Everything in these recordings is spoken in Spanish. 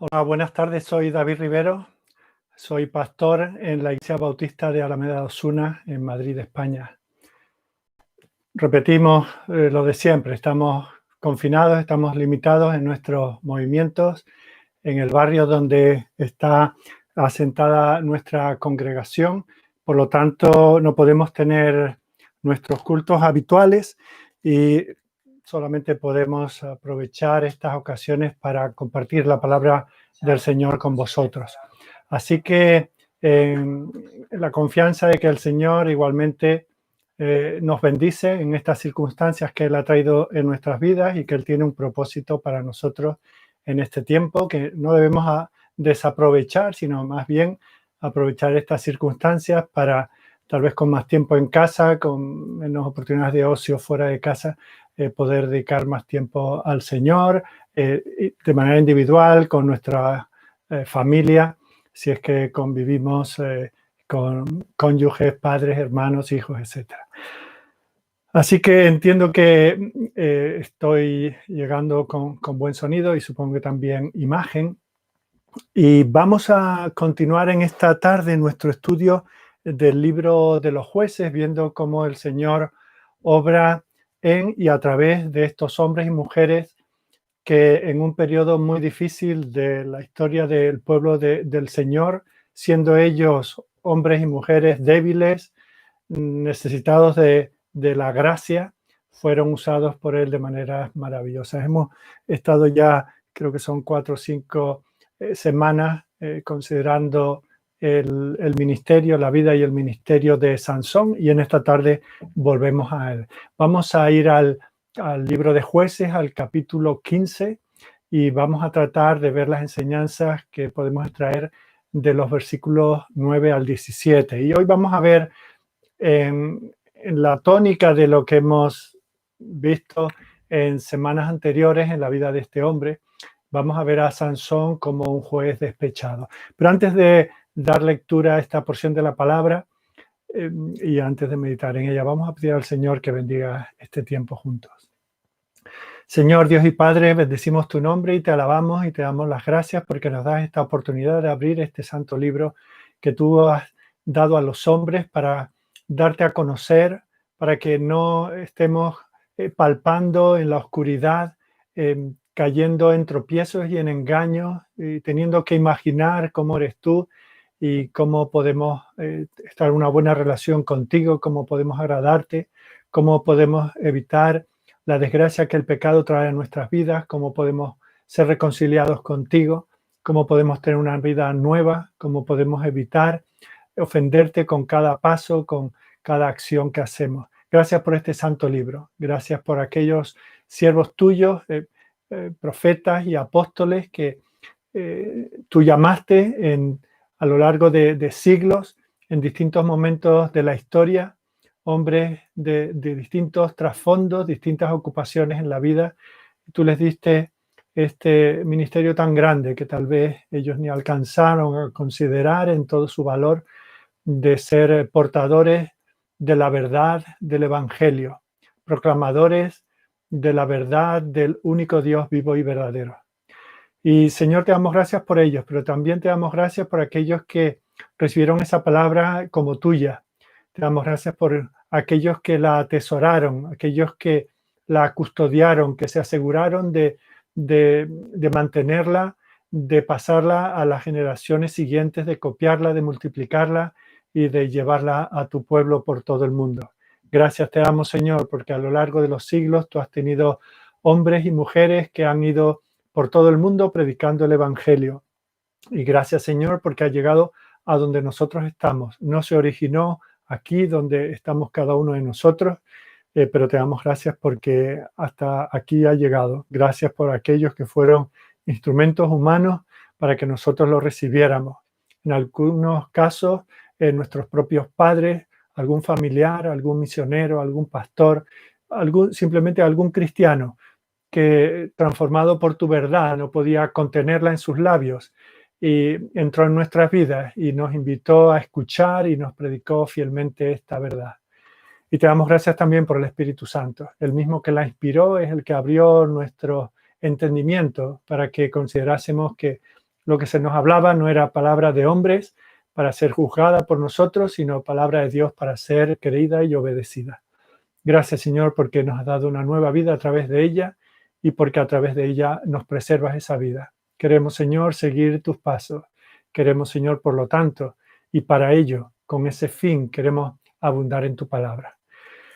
Hola, buenas tardes. Soy David Rivero. Soy pastor en la Iglesia Bautista de Alameda de Osuna, en Madrid, España. Repetimos lo de siempre. Estamos confinados, estamos limitados en nuestros movimientos. En el barrio donde está asentada nuestra congregación. Por lo tanto, no podemos tener nuestros cultos habituales y solamente podemos aprovechar estas ocasiones para compartir la palabra del Señor con vosotros. Así que la confianza de que el Señor igualmente nos bendice en estas circunstancias que Él ha traído en nuestras vidas y que Él tiene un propósito para nosotros en este tiempo que no debemos desaprovechar, sino más bien aprovechar estas circunstancias para, tal vez con más tiempo en casa, con menos oportunidades de ocio fuera de casa, poder dedicar más tiempo al Señor, de manera individual, con nuestra familia, si es que convivimos con cónyuges, padres, hermanos, hijos, etcétera. Así que entiendo que estoy llegando con buen sonido y supongo que también imagen. Y vamos a continuar en esta tarde nuestro estudio del libro de los jueces, viendo cómo el Señor obra en y a través de estos hombres y mujeres que en un periodo muy difícil de la historia del pueblo del Señor, siendo ellos hombres y mujeres débiles, necesitados de la gracia, fueron usados por Él de maneras maravillosas. Hemos estado ya, creo que son 4 o 5 semanas considerando el ministerio, la vida y el ministerio de Sansón, y en esta tarde volvemos a él. Vamos a ir al libro de Jueces, al capítulo 15, y vamos a tratar de ver las enseñanzas que podemos extraer de los versículos 9 al 17. Y hoy vamos a ver en la tónica de lo que hemos visto en semanas anteriores en la vida de este hombre. Vamos a ver a Sansón como un juez despechado. Pero antes de dar lectura a esta porción de la palabra y antes de meditar en ella, vamos a pedir al Señor que bendiga este tiempo juntos. Señor Dios y Padre, bendecimos tu nombre y te alabamos y te damos las gracias porque nos das esta oportunidad de abrir este santo libro que tú has dado a los hombres para darte a conocer, para que no estemos palpando en la oscuridad, cayendo en tropiezos y en engaños, y teniendo que imaginar cómo eres tú y cómo podemos estar en una buena relación contigo, cómo podemos agradarte, cómo podemos evitar la desgracia que el pecado trae a nuestras vidas, cómo podemos ser reconciliados contigo, cómo podemos tener una vida nueva, cómo podemos evitar ofenderte con cada paso, con cada acción que hacemos. Gracias por este santo libro. Gracias por aquellos siervos tuyos, profetas y apóstoles que tú llamaste a lo largo de siglos, en distintos momentos de la historia, hombres de distintos trasfondos, distintas ocupaciones en la vida. Tú les diste este ministerio tan grande que tal vez ellos ni alcanzaron a considerar en todo su valor, de ser portadores de la verdad del Evangelio, proclamadores de la verdad del único Dios vivo y verdadero. Y Señor, te damos gracias por ellos, pero también te damos gracias por aquellos que recibieron esa palabra como tuya. Te damos gracias por aquellos que la atesoraron, aquellos que la custodiaron, que se aseguraron de mantenerla, de pasarla a las generaciones siguientes, de copiarla, de multiplicarla y de llevarla a tu pueblo por todo el mundo. Gracias te damos, Señor, porque a lo largo de los siglos tú has tenido hombres y mujeres que han ido por todo el mundo predicando el Evangelio. Y gracias, Señor, porque ha llegado a donde nosotros estamos. No se originó aquí donde estamos cada uno de nosotros, pero te damos gracias porque hasta aquí ha llegado. Gracias por aquellos que fueron instrumentos humanos para que nosotros lo recibiéramos. En algunos casos, nuestros propios padres, algún familiar, algún misionero, algún pastor, simplemente algún cristiano que, transformado por tu verdad, no podía contenerla en sus labios y entró en nuestras vidas y nos invitó a escuchar y nos predicó fielmente esta verdad. Y te damos gracias también por el Espíritu Santo. El mismo que la inspiró es el que abrió nuestro entendimiento para que considerásemos que lo que se nos hablaba no era palabra de hombres para ser juzgada por nosotros, sino palabra de Dios para ser creída y obedecida. Gracias, Señor, porque nos has dado una nueva vida a través de ella y porque a través de ella nos preservas esa vida. Queremos, Señor, seguir tus pasos. Queremos, Señor, por lo tanto, y para ello, con ese fin, queremos abundar en tu palabra.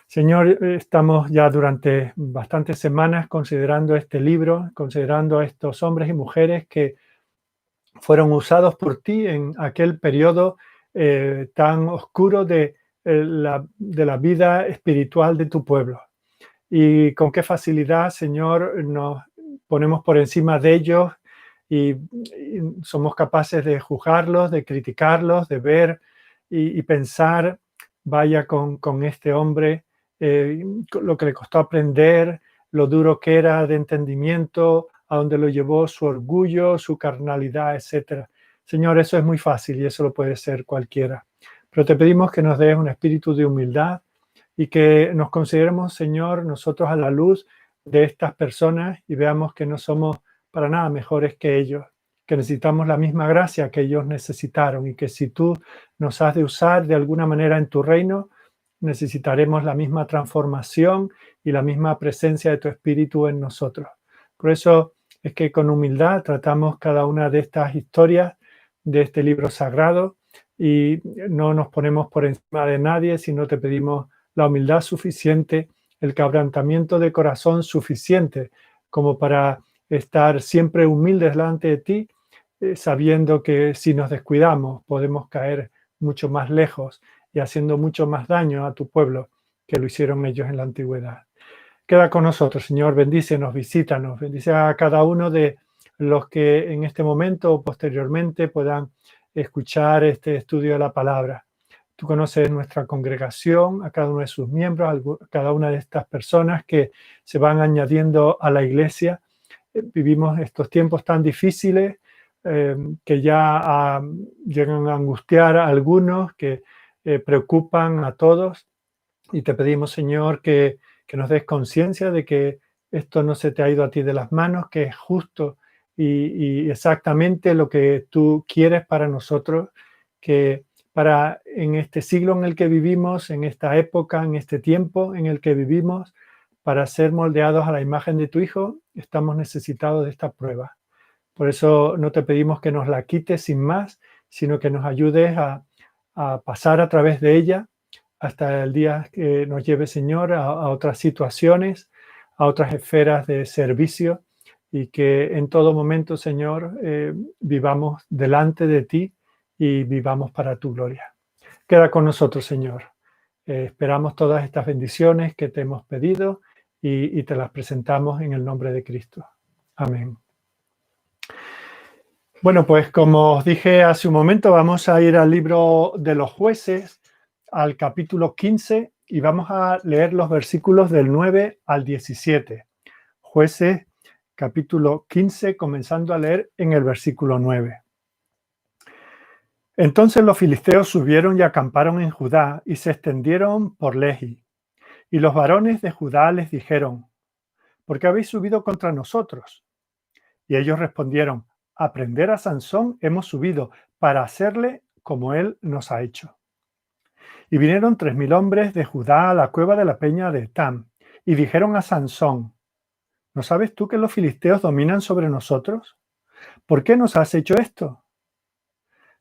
Señor, estamos ya durante bastantes semanas considerando este libro, considerando a estos hombres y mujeres que fueron usados por ti en aquel periodo tan oscuro de la vida espiritual de tu pueblo. Y con qué facilidad, Señor, nos ponemos por encima de ellos y somos capaces de juzgarlos, de criticarlos, de ver y pensar, vaya con este hombre, lo que le costó aprender, lo duro que era de entendimiento, a dónde lo llevó su orgullo, su carnalidad, etc. Señor, eso es muy fácil y eso lo puede ser cualquiera. Pero te pedimos que nos des un espíritu de humildad y que nos consideremos, Señor, nosotros a la luz de estas personas y veamos que no somos para nada mejores que ellos, que necesitamos la misma gracia que ellos necesitaron y que si tú nos has de usar de alguna manera en tu reino, necesitaremos la misma transformación y la misma presencia de tu espíritu en nosotros. Por eso es que con humildad tratamos cada una de estas historias de este libro sagrado y no nos ponemos por encima de nadie, sino te pedimos la humildad suficiente, el quebrantamiento de corazón suficiente como para estar siempre humildes delante de ti, sabiendo que si nos descuidamos podemos caer mucho más lejos y haciendo mucho más daño a tu pueblo que lo hicieron ellos en la antigüedad. Queda con nosotros, Señor, bendícenos, visítanos, bendice a cada uno de los que en este momento o posteriormente puedan escuchar este estudio de la palabra. Tú conoces nuestra congregación, a cada uno de sus miembros, a cada una de estas personas que se van añadiendo a la iglesia. Vivimos estos tiempos tan difíciles que ya llegan a angustiar a algunos, que preocupan a todos. Y te pedimos, Señor, que nos des conciencia de que esto no se te ha ido a ti de las manos, que es justo y exactamente lo que tú quieres para nosotros, que para en este siglo en el que vivimos, en esta época, en este tiempo en el que vivimos, para ser moldeados a la imagen de tu Hijo, estamos necesitados de esta prueba. Por eso no te pedimos que nos la quites sin más, sino que nos ayudes a pasar a través de ella hasta el día que nos lleve, Señor, a otras situaciones, a otras esferas de servicio y que en todo momento, Señor, vivamos delante de ti y vivamos para tu gloria. Queda con nosotros, Señor. Esperamos todas estas bendiciones que te hemos pedido y te las presentamos en el nombre de Cristo. Amén. Bueno, pues como os dije hace un momento, vamos a ir al libro de los Jueces, al capítulo 15, y vamos a leer los versículos del 9 al 17. Jueces, capítulo 15, comenzando a leer en el versículo 9. Entonces los filisteos subieron y acamparon en Judá y se extendieron por Lehi. Y los varones de Judá les dijeron: ¿por qué habéis subido contra nosotros? Y ellos respondieron: a prender a Sansón hemos subido para hacerle como él nos ha hecho. Y vinieron 3000 hombres de Judá a la cueva de la peña de Etam, y dijeron a Sansón: ¿no sabes tú que los filisteos dominan sobre nosotros? ¿Por qué nos has hecho esto?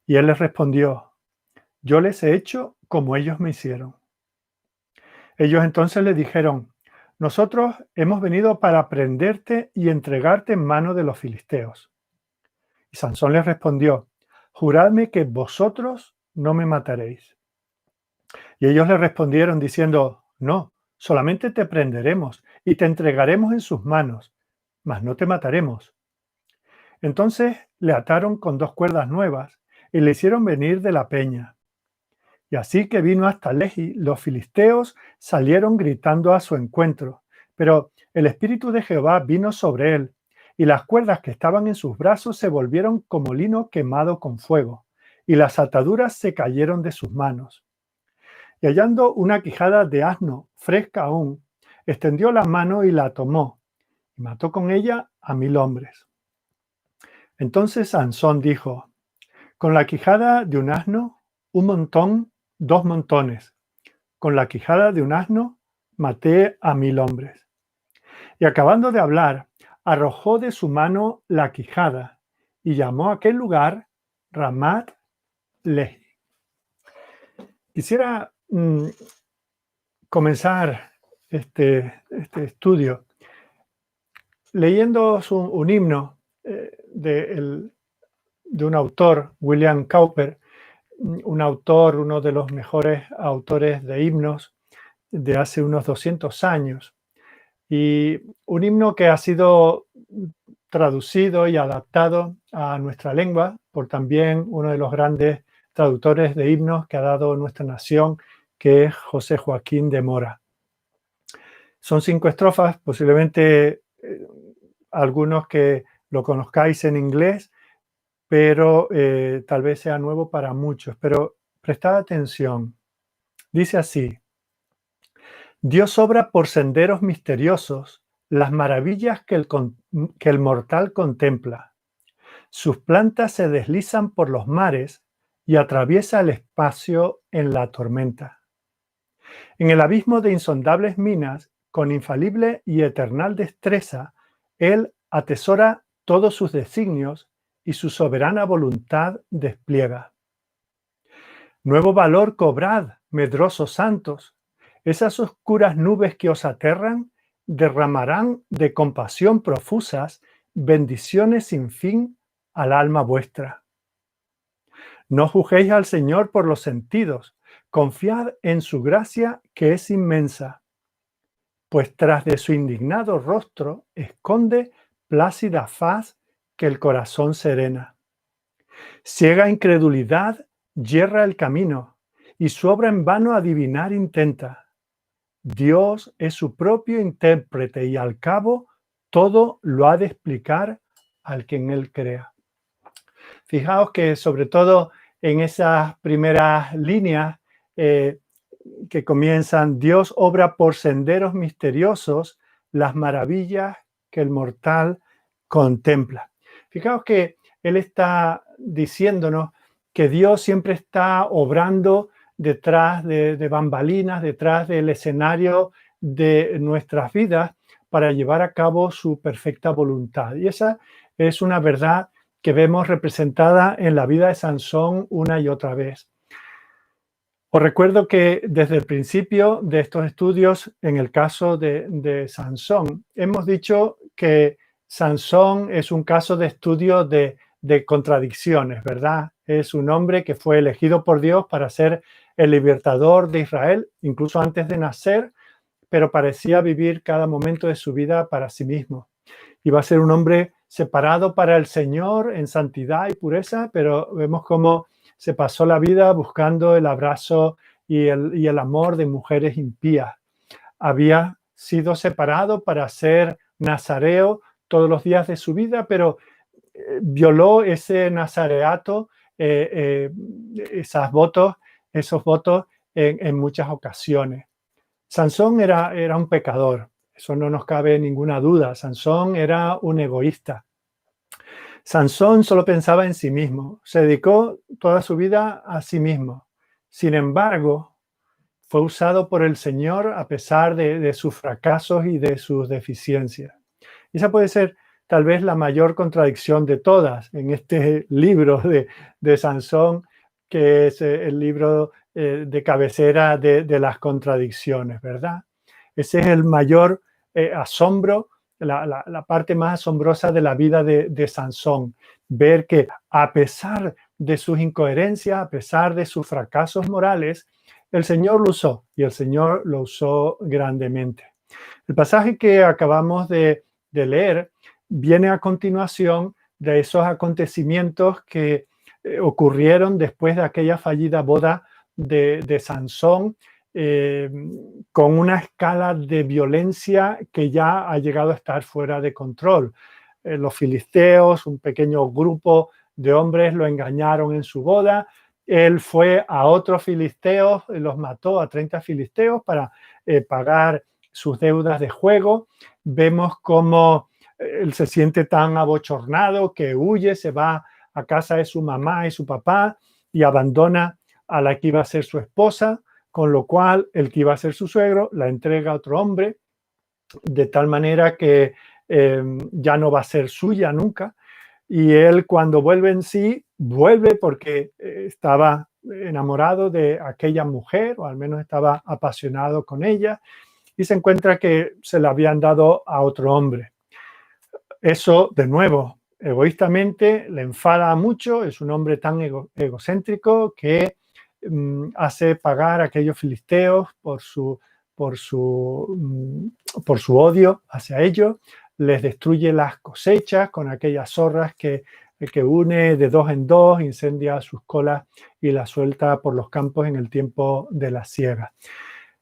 Y él les respondió: yo les he hecho como ellos me hicieron. Ellos entonces le dijeron: nosotros hemos venido para prenderte y entregarte en mano de los filisteos. Y Sansón les respondió: juradme que vosotros no me mataréis. Y ellos le respondieron diciendo: no, solamente te prenderemos y te entregaremos en sus manos, mas no te mataremos. Entonces le ataron con 2 cuerdas nuevas y le hicieron venir de la peña. Y así que vino hasta Lehi, los filisteos salieron gritando a su encuentro, pero el Espíritu de Jehová vino sobre él, y las cuerdas que estaban en sus brazos se volvieron como lino quemado con fuego, y las ataduras se cayeron de sus manos. Y hallando una quijada de asno fresca aún, extendió la mano y la tomó, y mató con ella a 1000 hombres. Entonces Sansón dijo: con la quijada de un asno, un montón, 2 montones. Con la quijada de un asno, maté a 1000 hombres. Y acabando de hablar, arrojó de su mano la quijada y llamó a aquel lugar Ramat Lehi. Quisiera comenzar este estudio leyendo un himno de un autor, William Cowper, uno de los mejores autores de himnos de hace unos 200 años. Y un himno que ha sido traducido y adaptado a nuestra lengua por también uno de los grandes traductores de himnos que ha dado nuestra nación, que es José Joaquín de Mora. Son 5 estrofas, posiblemente algunos que lo conozcáis en inglés, pero tal vez sea nuevo para muchos. Pero prestad atención. Dice así: Dios obra por senderos misteriosos las maravillas que el mortal contempla. Sus plantas se deslizan por los mares y atraviesa el espacio en la tormenta. En el abismo de insondables minas, con infalible y eternal destreza, Él atesora todos sus designios y su soberana voluntad despliega. Nuevo valor cobrad, medrosos santos. Esas oscuras nubes que os aterran derramarán de compasión profusas bendiciones sin fin al alma vuestra. No juzguéis al Señor por los sentidos, confiad en su gracia que es inmensa, pues tras de su indignado rostro esconde plácida faz que el corazón serena. Ciega incredulidad yerra el camino, y su obra en vano adivinar intenta. Dios es su propio intérprete y al cabo todo lo ha de explicar al que en él crea. Fijaos que sobre todo en esas primeras líneas que comienzan: Dios obra por senderos misteriosos las maravillas que el mortal contempla. Fijaos que Él está diciéndonos que Dios siempre está obrando detrás de bambalinas, detrás del escenario de nuestras vidas para llevar a cabo su perfecta voluntad. Y esa es una verdad que vemos representada en la vida de Sansón una y otra vez. Os recuerdo que desde el principio de estos estudios, en el caso de Sansón, hemos dicho que Sansón es un caso de estudio de contradicciones, ¿verdad? Es un hombre que fue elegido por Dios para ser el libertador de Israel, incluso antes de nacer, pero parecía vivir cada momento de su vida para sí mismo. Iba a ser un hombre separado para el Señor en santidad y pureza, pero vemos cómo se pasó la vida buscando el abrazo y el amor de mujeres impías. Había sido separado para ser nazareo todos los días de su vida, pero violó ese nazareato, esos votos en muchas ocasiones. Sansón era un pecador, eso no nos cabe ninguna duda. Sansón era un egoísta. Sansón solo pensaba en sí mismo, se dedicó toda su vida a sí mismo. Sin embargo, fue usado por el Señor a pesar de sus fracasos y de sus deficiencias. Y esa puede ser tal vez la mayor contradicción de todas en este libro de Sansón, que es el libro de cabecera de las contradicciones, ¿verdad? Ese es el mayor asombro, la parte más asombrosa de la vida de Sansón. Ver que a pesar de sus incoherencias, a pesar de sus fracasos morales, el Señor lo usó y el Señor lo usó grandemente. El pasaje que acabamos de leer viene a continuación de esos acontecimientos que ocurrieron después de aquella fallida boda de Sansón, con una escala de violencia que ya ha llegado a estar fuera de control. Los filisteos, un pequeño grupo de hombres, lo engañaron en su boda. Él fue a otros filisteos, los mató a 30 filisteos para pagar sus deudas de juego. Vemos cómo él se siente tan abochornado que huye, se va a casa de su mamá y su papá y abandona a la que iba a ser su esposa, con lo cual el que iba a ser su suegro la entrega a otro hombre, de tal manera que ya no va a ser suya nunca. Y él, cuando vuelve en sí, vuelve porque estaba enamorado de aquella mujer, o al menos estaba apasionado con ella, y se encuentra que se la habían dado a otro hombre. Eso, de nuevo, egoístamente le enfada mucho. Es un hombre tan egocéntrico que hace pagar a aquellos filisteos por su odio hacia ellos. Les destruye las cosechas con aquellas zorras que une de dos en dos, incendia sus colas y las suelta por los campos en el tiempo de la siega.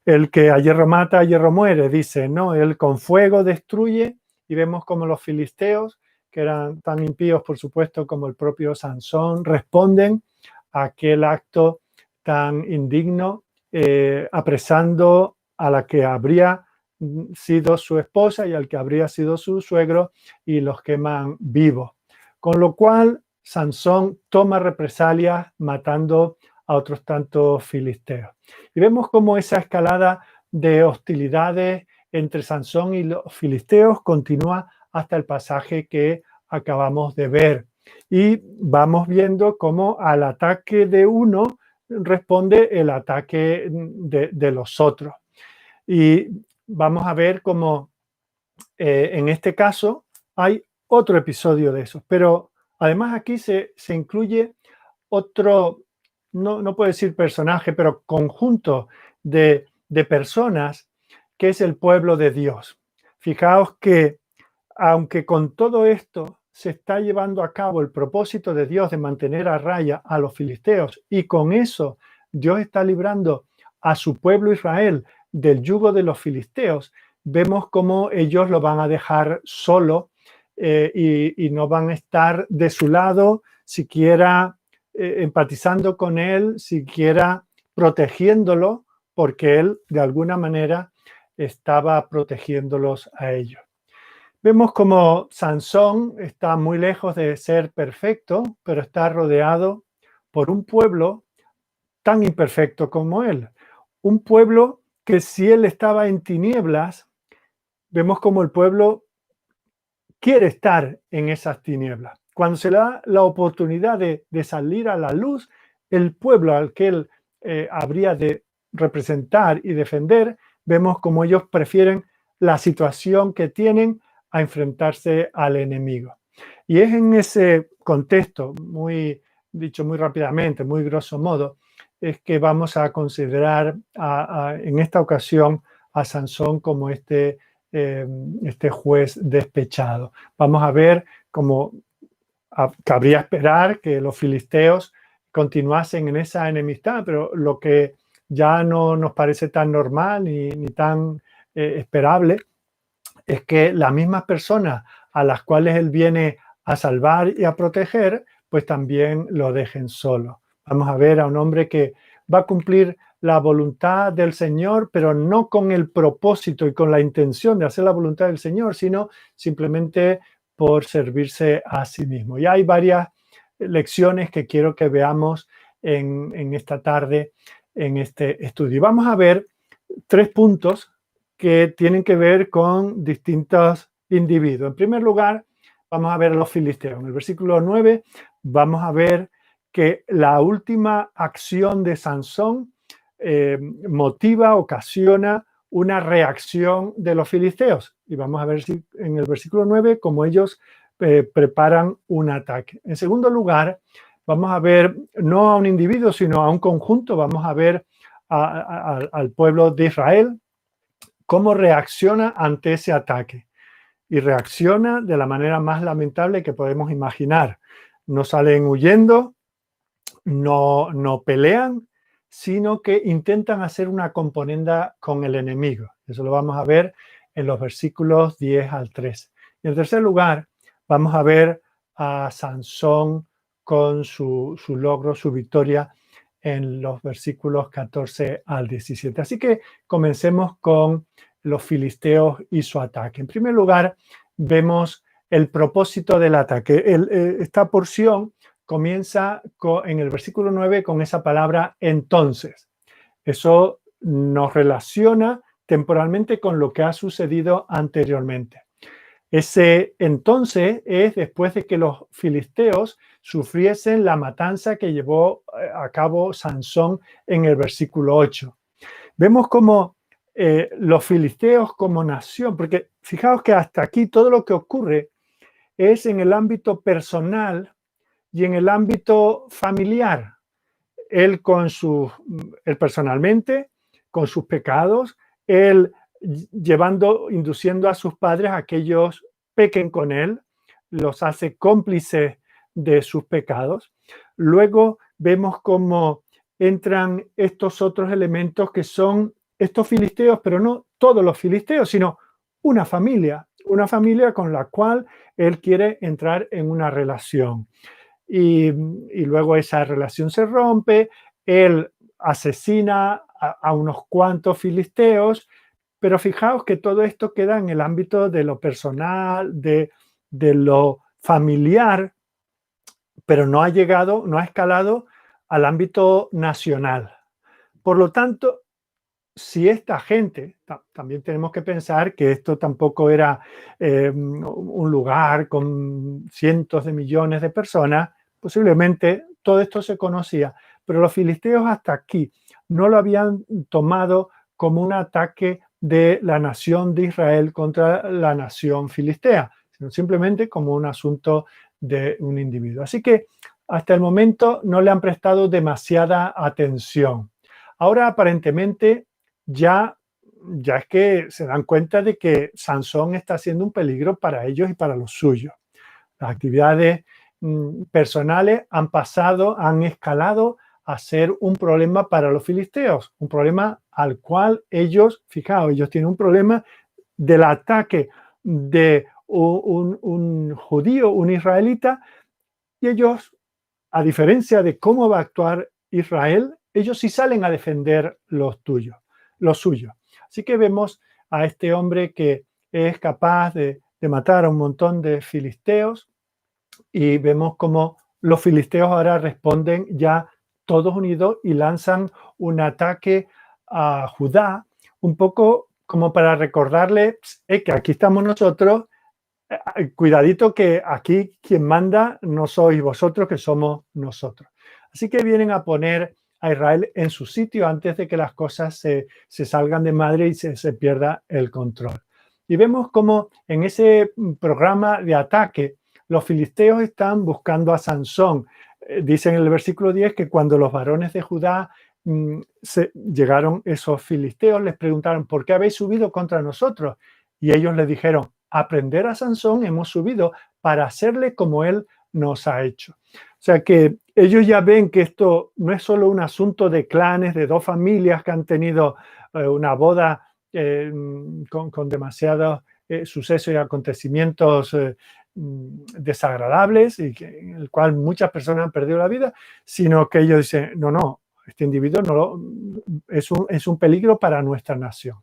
El que a hierro mata, a hierro muere, dice, ¿no? Él con fuego destruye, y vemos como los filisteos, que eran tan impíos, por supuesto, como el propio Sansón, responden a aquel acto tan indigno, apresando a la que habría sido su esposa y al que habría sido su suegro, y los queman vivos. Con lo cual, Sansón toma represalias matando a otros tantos filisteos. Y vemos cómo esa escalada de hostilidades entre Sansón y los filisteos continúa hasta el pasaje que acabamos de ver. Y vamos viendo cómo al ataque de uno responde el ataque de los otros. Y vamos a ver cómo en este caso hay otro episodio de eso. Pero además aquí se incluye otro, no puedo decir personaje, pero conjunto de personas, que es el pueblo de Dios. Fijaos que aunque con todo esto se está llevando a cabo el propósito de Dios de mantener a raya a los filisteos, y con eso Dios está librando a su pueblo Israel del yugo de los filisteos, vemos cómo ellos lo van a dejar solo y no van a estar de su lado, siquiera empatizando con él, siquiera protegiéndolo, porque él de alguna manera estaba protegiéndolos a ellos. Vemos como Sansón está muy lejos de ser perfecto, pero está rodeado por un pueblo tan imperfecto como él. Un pueblo que, si él estaba en tinieblas, vemos como el pueblo quiere estar en esas tinieblas. Cuando se le da la oportunidad de salir a la luz, el pueblo al que él habría de representar y defender, vemos como ellos prefieren la situación que tienen a enfrentarse al enemigo. Y es en ese contexto, dicho muy rápidamente, muy grosso modo, es que vamos a considerar en esta ocasión a Sansón como este juez despechado. Vamos a ver cómo cabría esperar que los filisteos continuasen en esa enemistad, pero lo que ya no nos parece tan normal ni tan esperable es que las mismas personas a las cuales él viene a salvar y a proteger, pues también lo dejen solo. Vamos a ver a un hombre que va a cumplir la voluntad del Señor, pero no con el propósito y con la intención de hacer la voluntad del Señor, sino simplemente por servirse a sí mismo. Y hay varias lecciones que quiero que veamos en esta tarde, en este estudio. Vamos a ver 3 puntos que tienen que ver con distintos individuos. En primer lugar, vamos a ver a los filisteos. En el versículo 9 vamos a ver que la última acción de Sansón ocasiona una reacción de los filisteos. Y vamos a ver en el versículo 9 cómo ellos preparan un ataque. En segundo lugar, vamos a ver no a un individuo, sino a un conjunto. Vamos a ver al pueblo de Israel, cómo reacciona ante ese ataque. Y reacciona de la manera más lamentable que podemos imaginar. No salen huyendo, no pelean, sino que intentan hacer una componenda con el enemigo. Eso lo vamos a ver en los versículos 10 al 13. Y en tercer lugar, vamos a ver a Sansón con su logro, su victoria, en los versículos 14 al 17. Así que comencemos con los filisteos y su ataque. En primer lugar, vemos el propósito del ataque. Esta porción comienza en el versículo 9 con esa palabra entonces. Eso nos relaciona temporalmente con lo que ha sucedido anteriormente. Ese entonces es después de que los filisteos sufriesen la matanza que llevó a cabo Sansón en el versículo 8. Vemos como los filisteos como nación, porque fijaos que hasta aquí todo lo que ocurre es en el ámbito personal y en el ámbito familiar. Él personalmente, con sus pecados, él induciendo a sus padres a que ellos pequen con él, los hace cómplices de sus pecados. Luego vemos cómo entran estos otros elementos que son estos filisteos, pero no todos los filisteos, sino una familia con la cual él quiere entrar en una relación. Y luego esa relación se rompe, él asesina a unos cuantos filisteos, pero fijaos que todo esto queda en el ámbito de lo personal, de lo familiar, pero no ha escalado al ámbito nacional. Por lo tanto, si esta gente, también tenemos que pensar que esto tampoco era un lugar con cientos de millones de personas, posiblemente todo esto se conocía, pero los filisteos hasta aquí no lo habían tomado como un ataque de la nación de Israel contra la nación filistea, sino simplemente como un asunto de un individuo. Así que hasta el momento no le han prestado demasiada atención. Ahora aparentemente ya es que se dan cuenta de que Sansón está siendo un peligro para ellos y para los suyos. Las actividades personales han escalado a ser un problema para los filisteos, un problema al cual ellos tienen un problema del ataque de un judío, un israelita, y ellos, a diferencia de cómo va a actuar Israel, ellos sí salen a defender los suyos. Así que vemos a este hombre que es capaz de matar a un montón de filisteos, y vemos cómo los filisteos ahora responden ya todos unidos y lanzan un ataque a Judá, un poco como para recordarle que aquí estamos nosotros, cuidadito que aquí quien manda no sois vosotros, que somos nosotros. Así que vienen a poner a Israel en su sitio antes de que las cosas se salgan de madre y se pierda el control. Y vemos cómo en ese programa de ataque los filisteos están buscando a Sansón. Dice en el versículo 10 que cuando los varones de Judá llegaron esos filisteos, les preguntaron, ¿por qué habéis subido contra nosotros? Y ellos les dijeron, a prender a Sansón hemos subido para hacerle como él nos ha hecho. O sea que ellos ya ven que esto no es solo un asunto de clanes, de dos familias que han tenido una boda con demasiados sucesos y acontecimientos desagradables y en el cual muchas personas han perdido la vida, sino que ellos dicen, no, este individuo es un peligro para nuestra nación.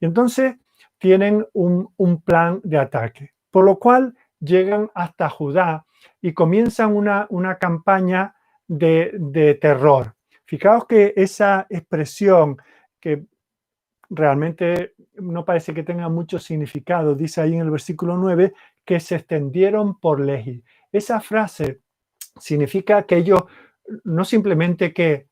Y entonces tienen un plan de ataque, por lo cual llegan hasta Judá y comienzan una campaña de terror. Fijaos que esa expresión que realmente no parece que tenga mucho significado, dice ahí en el versículo 9, que se extendieron por Lehi. Esa frase significa que ellos no simplemente que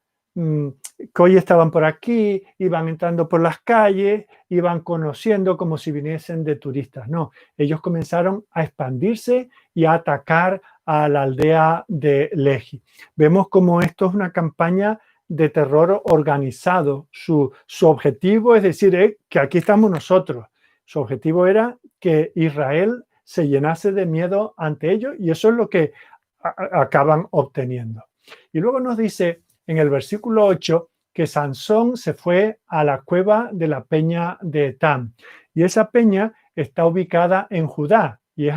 hoy estaban por aquí, iban entrando por las calles, iban conociendo como si viniesen de turistas. No, ellos comenzaron a expandirse y a atacar a la aldea de Lehi. Vemos como esto es una campaña de terror organizado. Su objetivo es decir, que aquí estamos nosotros. Su objetivo era que Israel se llenase de miedo ante ellos y eso es lo que acaban obteniendo. Y luego nos dice en el versículo 8 que Sansón se fue a la cueva de la peña de Etam. Y esa peña está ubicada en Judá y es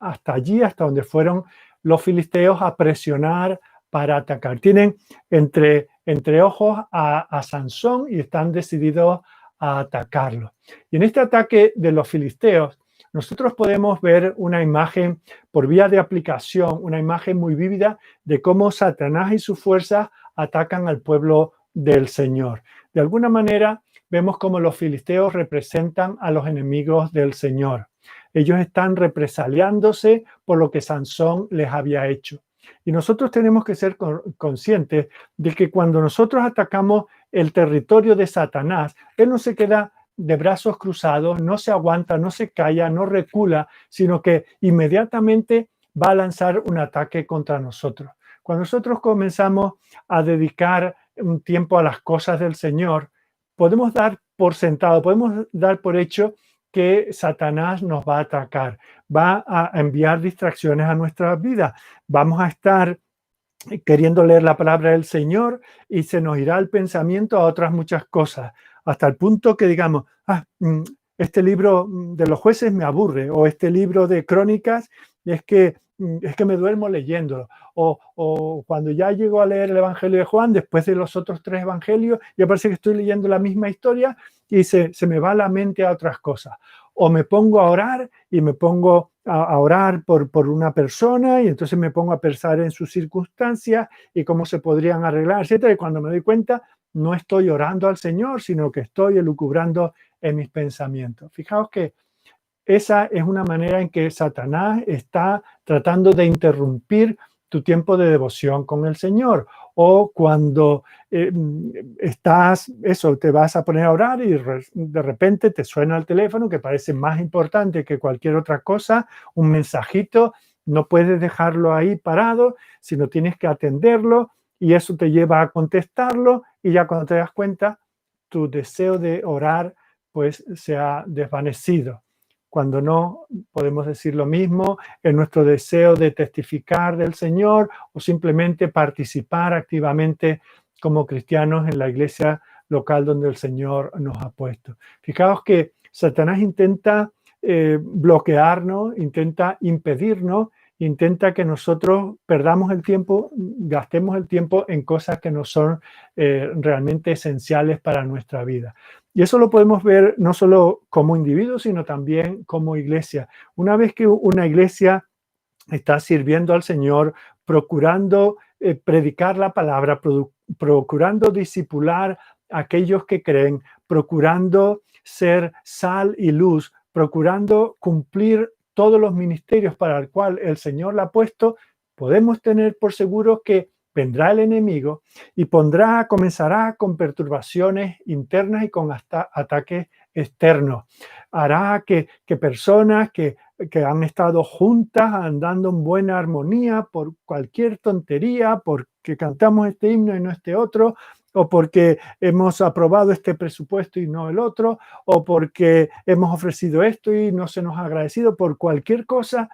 hasta donde fueron los filisteos a presionar para atacar. Tienen entre ojos a Sansón y están decididos a atacarlo. Y en este ataque de los filisteos, nosotros podemos ver una imagen por vía de aplicación, una imagen muy vívida de cómo Satanás y sus fuerzas atacan al pueblo del Señor. De alguna manera, vemos cómo los filisteos representan a los enemigos del Señor. Ellos están represaliándose por lo que Sansón les había hecho. Y nosotros tenemos que ser conscientes de que cuando nosotros atacamos el territorio de Satanás, él no se queda de brazos cruzados, no se aguanta, no se calla, no recula, sino que inmediatamente va a lanzar un ataque contra nosotros. Cuando nosotros comenzamos a dedicar un tiempo a las cosas del Señor, podemos dar por sentado, podemos dar por hecho que Satanás nos va a atacar, va a enviar distracciones a nuestras vidas. Vamos a estar queriendo leer la palabra del Señor y se nos irá el pensamiento a otras muchas cosas, hasta el punto que digamos, este libro de los jueces me aburre, o este libro de crónicas es que me duermo leyéndolo, o cuando ya llego a leer el Evangelio de Juan, después de los otros 3 evangelios, ya parece que estoy leyendo la misma historia y se me va la mente a otras cosas. O me pongo a orar y me pongo a orar por una persona y entonces me pongo a pensar en sus circunstancias y cómo se podrían arreglar, etcétera. Y cuando me doy cuenta, no estoy orando al Señor, sino que estoy elucubrando en mis pensamientos. Fijaos que esa es una manera en que Satanás está tratando de interrumpir tu tiempo de devoción con el Señor. O cuando te vas a poner a orar y de repente te suena el teléfono, que parece más importante que cualquier otra cosa, un mensajito, no puedes dejarlo ahí parado, sino tienes que atenderlo y eso te lleva a contestarlo y ya cuando te das cuenta, tu deseo de orar pues se ha desvanecido. Cuando no, podemos decir lo mismo en nuestro deseo de testificar del Señor o simplemente participar activamente como cristianos en la iglesia local donde el Señor nos ha puesto. Fijaos que Satanás intenta bloquearnos, intenta impedirnos, intenta que nosotros perdamos el tiempo, gastemos el tiempo en cosas que no son realmente esenciales para nuestra vida. Y eso lo podemos ver no solo como individuos, sino también como iglesia. Una vez que una iglesia está sirviendo al Señor, procurando predicar la palabra, procurando discipular a aquellos que creen, procurando ser sal y luz, procurando cumplir todos los ministerios para el cual el Señor la ha puesto, podemos tener por seguro que vendrá el enemigo y comenzará con perturbaciones internas y con hasta ataques externos. Hará que personas que han estado juntas andando en buena armonía por cualquier tontería, porque cantamos este himno y no este otro, o porque hemos aprobado este presupuesto y no el otro, o porque hemos ofrecido esto y no se nos ha agradecido, por cualquier cosa,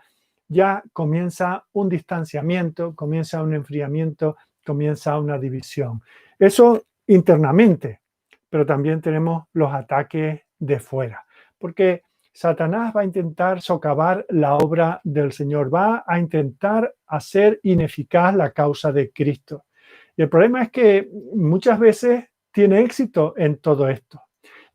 ya comienza un distanciamiento, comienza un enfriamiento, comienza una división. Eso internamente, pero también tenemos los ataques de fuera, porque Satanás va a intentar socavar la obra del Señor, va a intentar hacer ineficaz la causa de Cristo. Y el problema es que muchas veces tiene éxito en todo esto.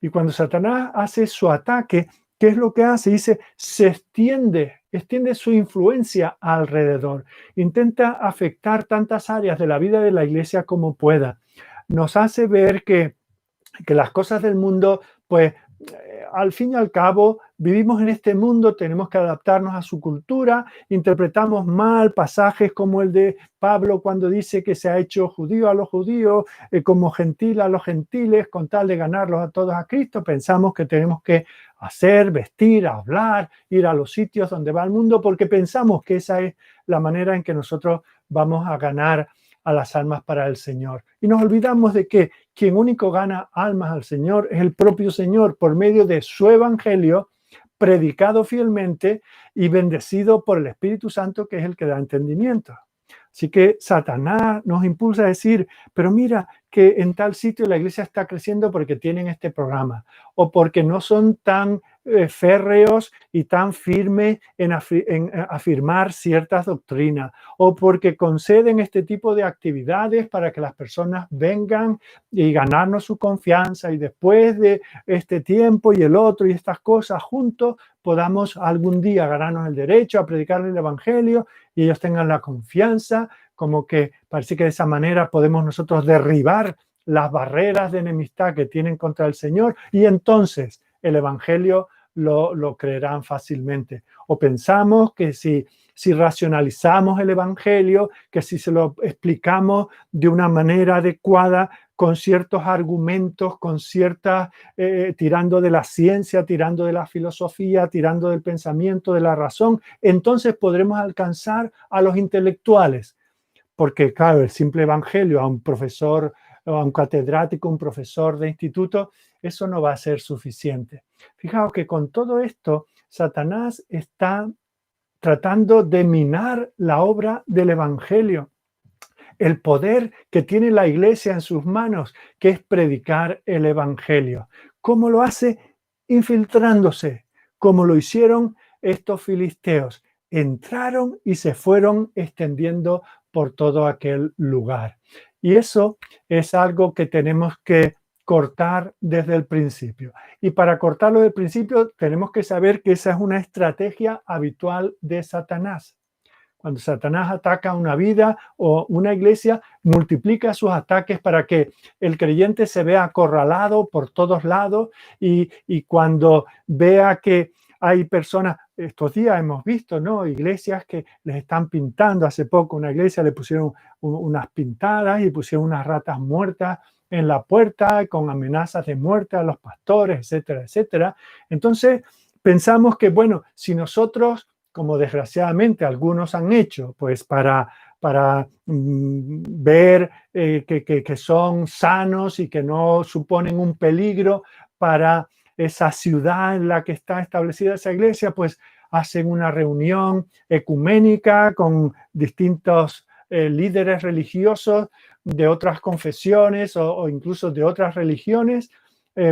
Y cuando Satanás hace su ataque, ¿qué es lo que hace? Dice, se extiende su influencia alrededor. Intenta afectar tantas áreas de la vida de la iglesia como pueda. Nos hace ver que las cosas del mundo, pues, al fin y al cabo, vivimos en este mundo, tenemos que adaptarnos a su cultura, interpretamos mal pasajes como el de Pablo cuando dice que se ha hecho judío a los judíos, como gentil a los gentiles, con tal de ganarlos a todos a Cristo. Pensamos que tenemos que hacer, vestir, hablar, ir a los sitios donde va el mundo, porque pensamos que esa es la manera en que nosotros vamos a ganar a las almas para el Señor. Y nos olvidamos de que quien único gana almas al Señor es el propio Señor por medio de su evangelio, predicado fielmente y bendecido por el Espíritu Santo, que es el que da entendimiento. Así que Satanás nos impulsa a decir, pero mira que en tal sitio la iglesia está creciendo porque tienen este programa, o porque no son tan férreos y tan firmes en afirmar ciertas doctrinas, o porque conceden este tipo de actividades para que las personas vengan y ganarnos su confianza, y después de este tiempo y el otro y estas cosas juntos podamos algún día ganarnos el derecho a predicar el evangelio y ellos tengan la confianza, como que parece que de esa manera podemos nosotros derribar las barreras de enemistad que tienen contra el Señor, y entonces el evangelio lo creerán fácilmente. O pensamos que si racionalizamos el evangelio, que si se lo explicamos de una manera adecuada, con ciertos argumentos, con ciertas, tirando de la ciencia, tirando de la filosofía, tirando del pensamiento, de la razón, entonces podremos alcanzar a los intelectuales. Porque, claro, el simple evangelio a un profesor, a un catedrático, un profesor de instituto, eso no va a ser suficiente. Fijaos que con todo esto, Satanás está tratando de minar la obra del evangelio, el poder que tiene la iglesia en sus manos, que es predicar el evangelio. ¿Cómo lo hace? Infiltrándose, como lo hicieron estos filisteos. Entraron y se fueron extendiendo por todo aquel lugar. Y eso es algo que tenemos que cortar desde el principio. Y para cortarlo desde el principio tenemos que saber que esa es una estrategia habitual de Satanás. Cuando Satanás ataca una vida o una iglesia, multiplica sus ataques para que el creyente se vea acorralado por todos lados, y cuando vea que hay personas, estos días hemos visto, ¿no?, iglesias que les están pintando. Hace poco una iglesia le pusieron unas pintadas y pusieron unas ratas muertas en la puerta con amenazas de muerte a los pastores, etcétera, etcétera. Entonces pensamos que, bueno, si nosotros, como desgraciadamente algunos han hecho, pues para ver que son sanos y que no suponen un peligro para esa ciudad en la que está establecida esa iglesia, pues hacen una reunión ecuménica con distintos líderes religiosos de otras confesiones o incluso de otras religiones,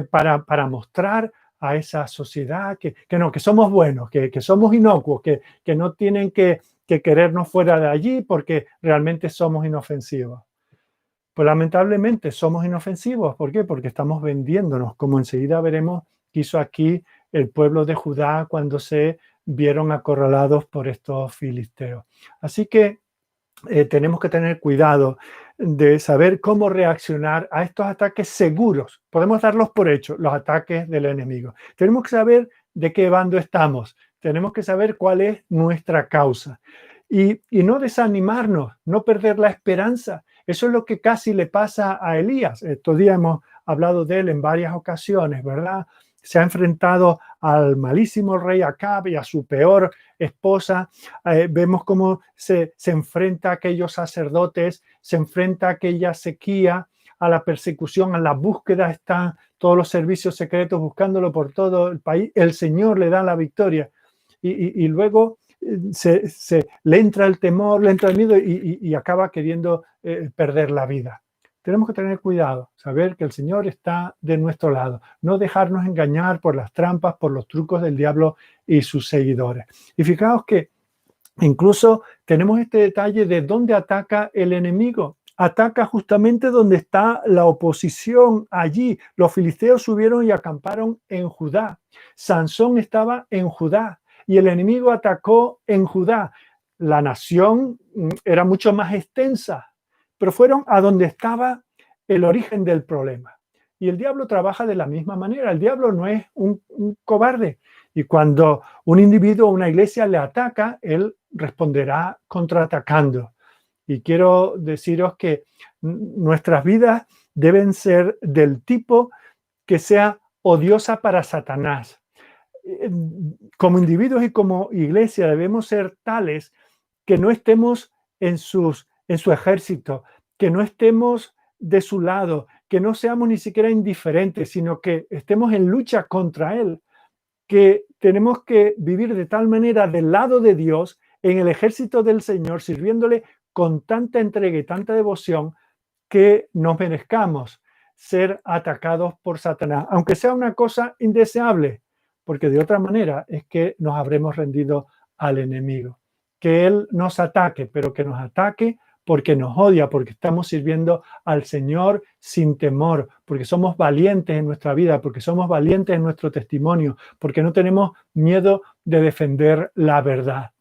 para mostrar a esa sociedad que no, que somos buenos, que somos inocuos, que no tienen que querernos fuera de allí porque realmente somos inofensivos. Pues lamentablemente somos inofensivos. ¿Por qué? Porque estamos vendiéndonos, como enseguida veremos que hizo aquí el pueblo de Judá cuando se vieron acorralados por estos filisteos. Así que tenemos que tener cuidado de saber cómo reaccionar a estos ataques seguros. Podemos darlos por hecho, los ataques del enemigo. Tenemos que saber de qué bando estamos. Tenemos que saber cuál es nuestra causa. Y no desanimarnos, no perder la esperanza. Eso es lo que casi le pasa a Elías. Estos días hemos hablado de él en varias ocasiones, ¿verdad? Se ha enfrentado al malísimo rey Acab y a su peor esposa. Vemos cómo se enfrenta a aquellos sacerdotes, se enfrenta a aquella sequía, a la persecución, a la búsqueda. Están todos los servicios secretos buscándolo por todo el país. El Señor le da la victoria. Y luego le entra el temor, le entra el miedo y acaba queriendo perder la vida. Tenemos que tener cuidado, saber que el Señor está de nuestro lado, no dejarnos engañar por las trampas, por los trucos del diablo y sus seguidores. Y fijaos que incluso tenemos este detalle de dónde ataca el enemigo. Ataca justamente donde está la oposición allí. Los filisteos subieron y acamparon en Judá. Sansón estaba en Judá y el enemigo atacó en Judá. La nación era mucho más extensa, pero fueron a donde estaba el origen del problema. Y el diablo trabaja de la misma manera. El diablo no es un cobarde. Y cuando un individuo o una iglesia le ataca, él responderá contraatacando. Y quiero deciros que nuestras vidas deben ser del tipo que sea odiosa para Satanás. Como individuos y como iglesia debemos ser tales que no estemos en su ejército, que no estemos de su lado, que no seamos ni siquiera indiferentes, sino que estemos en lucha contra él, que tenemos que vivir de tal manera del lado de Dios, en el ejército del Señor, sirviéndole con tanta entrega y tanta devoción que nos merezcamos ser atacados por Satanás, aunque sea una cosa indeseable, porque de otra manera es que nos habremos rendido al enemigo. Que Él nos ataque, pero que nos ataque porque nos odia, porque estamos sirviendo al Señor sin temor, porque somos valientes en nuestra vida, porque somos valientes en nuestro testimonio, porque no tenemos miedo de defender la verdad.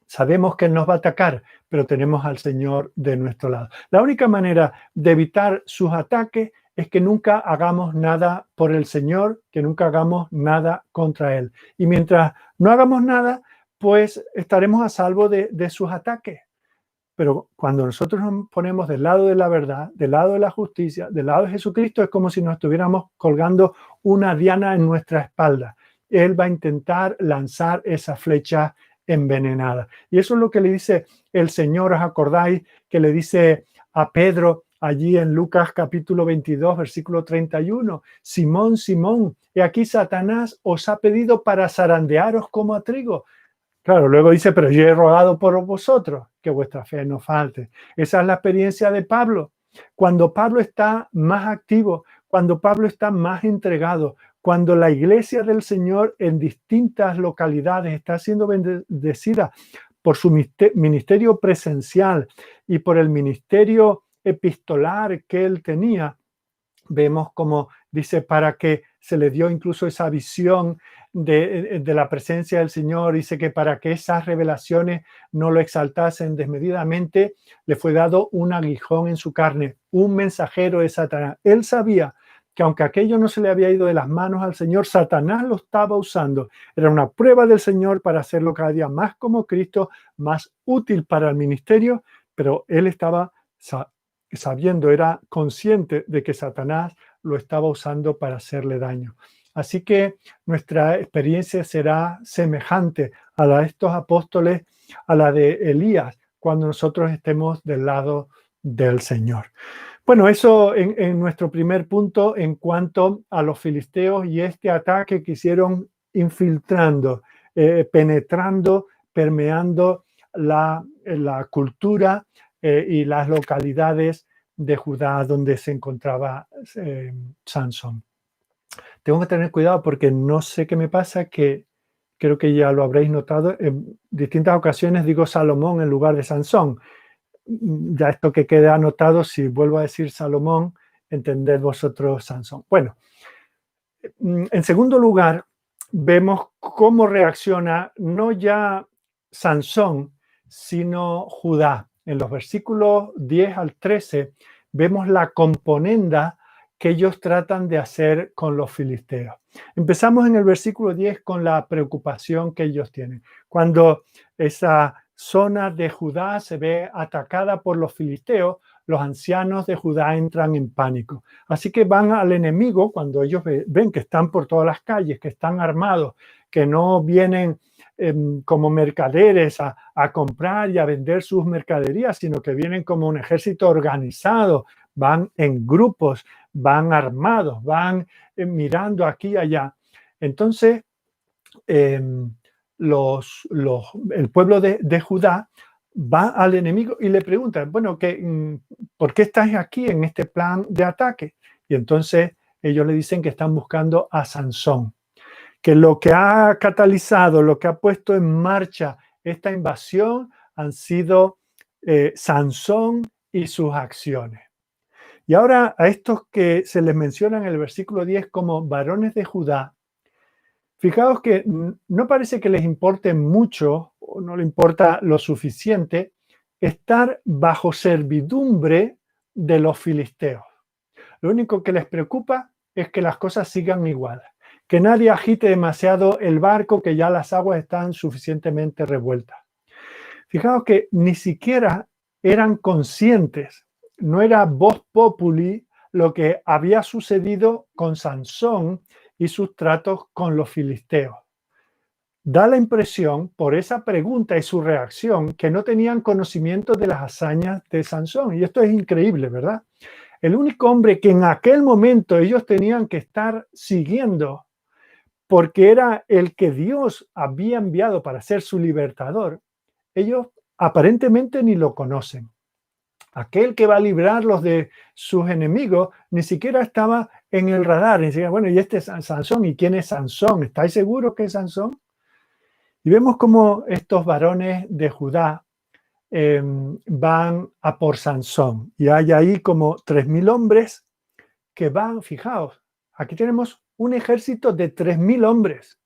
Sabemos que Él nos va a atacar, pero tenemos al Señor de nuestro lado. La única manera de evitar sus ataques es que nunca hagamos nada por el Señor, que nunca hagamos nada contra Él. Y mientras no hagamos nada, pues estaremos a salvo de sus ataques. Pero cuando nosotros nos ponemos del lado de la verdad, del lado de la justicia, del lado de Jesucristo, es como si nos estuviéramos colgando una diana en nuestra espalda. Él va a intentar lanzar esa flecha envenenada. Y eso es lo que le dice el Señor. ¿Os acordáis que le dice a Pedro allí en Lucas capítulo 22, versículo 31? Simón, Simón, he aquí Satanás os ha pedido para zarandearos como a trigo. Claro, luego dice, pero yo he rogado por vosotros, que vuestra fe no falte. Esa es la experiencia de Pablo. Cuando Pablo está más activo, cuando Pablo está más entregado, cuando la iglesia del Señor en distintas localidades está siendo bendecida por su ministerio presencial y por el ministerio epistolar que él tenía, vemos como dice, para que se le dio incluso esa visión de la presencia del Señor, dice que para que esas revelaciones no lo exaltasen desmedidamente, le fue dado un aguijón en su carne, un mensajero de Satanás. Él sabía que aunque aquello no se le había ido de las manos al Señor, Satanás lo estaba usando. Era una prueba del Señor para hacerlo cada día más como Cristo, más útil para el ministerio, pero él estaba sabiendo, era consciente de que Satanás lo estaba usando para hacerle daño. Así que nuestra experiencia será semejante a la de estos apóstoles, a la de Elías, cuando nosotros estemos del lado del Señor. Bueno, eso en nuestro primer punto en cuanto a los filisteos y este ataque que hicieron infiltrando, penetrando, permeando la cultura y las localidades de Judá donde se encontraba Sansón. Tengo que tener cuidado porque no sé qué me pasa, que creo que ya lo habréis notado, en distintas ocasiones digo Salomón en lugar de Sansón. Ya esto que quede anotado, si vuelvo a decir Salomón, entended vosotros Sansón. Bueno, en segundo lugar, vemos cómo reacciona no ya Sansón, sino Judá. En los versículos 10 al 13 vemos la componenda que ellos tratan de hacer con los filisteos. Empezamos en el versículo 10 con la preocupación que ellos tienen. Cuando esa zona de Judá se ve atacada por los filisteos, los ancianos de Judá entran en pánico. Así que van al enemigo cuando ellos ven que están por todas las calles, que están armados, que no vienen como mercaderes a comprar y a vender sus mercaderías, sino que vienen como un ejército organizado, van en grupos, van armados, van mirando aquí y allá. Entonces, el pueblo de Judá va al enemigo y le pregunta, bueno, ¿por qué estás aquí en este plan de ataque? Y entonces ellos le dicen que están buscando a Sansón, que lo que ha catalizado, lo que ha puesto en marcha esta invasión han sido Sansón y sus acciones. Y ahora a estos que se les menciona en el versículo 10 como varones de Judá, fijaos que no parece que les importe mucho o no les importa lo suficiente estar bajo servidumbre de los filisteos. Lo único que les preocupa es que las cosas sigan igual, que nadie agite demasiado el barco, que ya las aguas están suficientemente revueltas. Fijaos que ni siquiera eran conscientes, no era vox populi lo que había sucedido con Sansón y sus tratos con los filisteos. Da la impresión, por esa pregunta y su reacción, que no tenían conocimiento de las hazañas de Sansón. Y esto es increíble, ¿verdad? El único hombre que en aquel momento ellos tenían que estar siguiendo, porque era el que Dios había enviado para ser su libertador, ellos aparentemente ni lo conocen. aquel que va a librarlos de sus enemigos, ni siquiera estaba en el radar. Ni siquiera, bueno, y este es Sansón, ¿y quién es Sansón? ¿Estáis seguros que es Sansón? Y vemos cómo estos varones de Judá van a por Sansón. Y hay ahí como 3.000 hombres que van, fijaos, aquí tenemos un ejército de 3.000 hombres,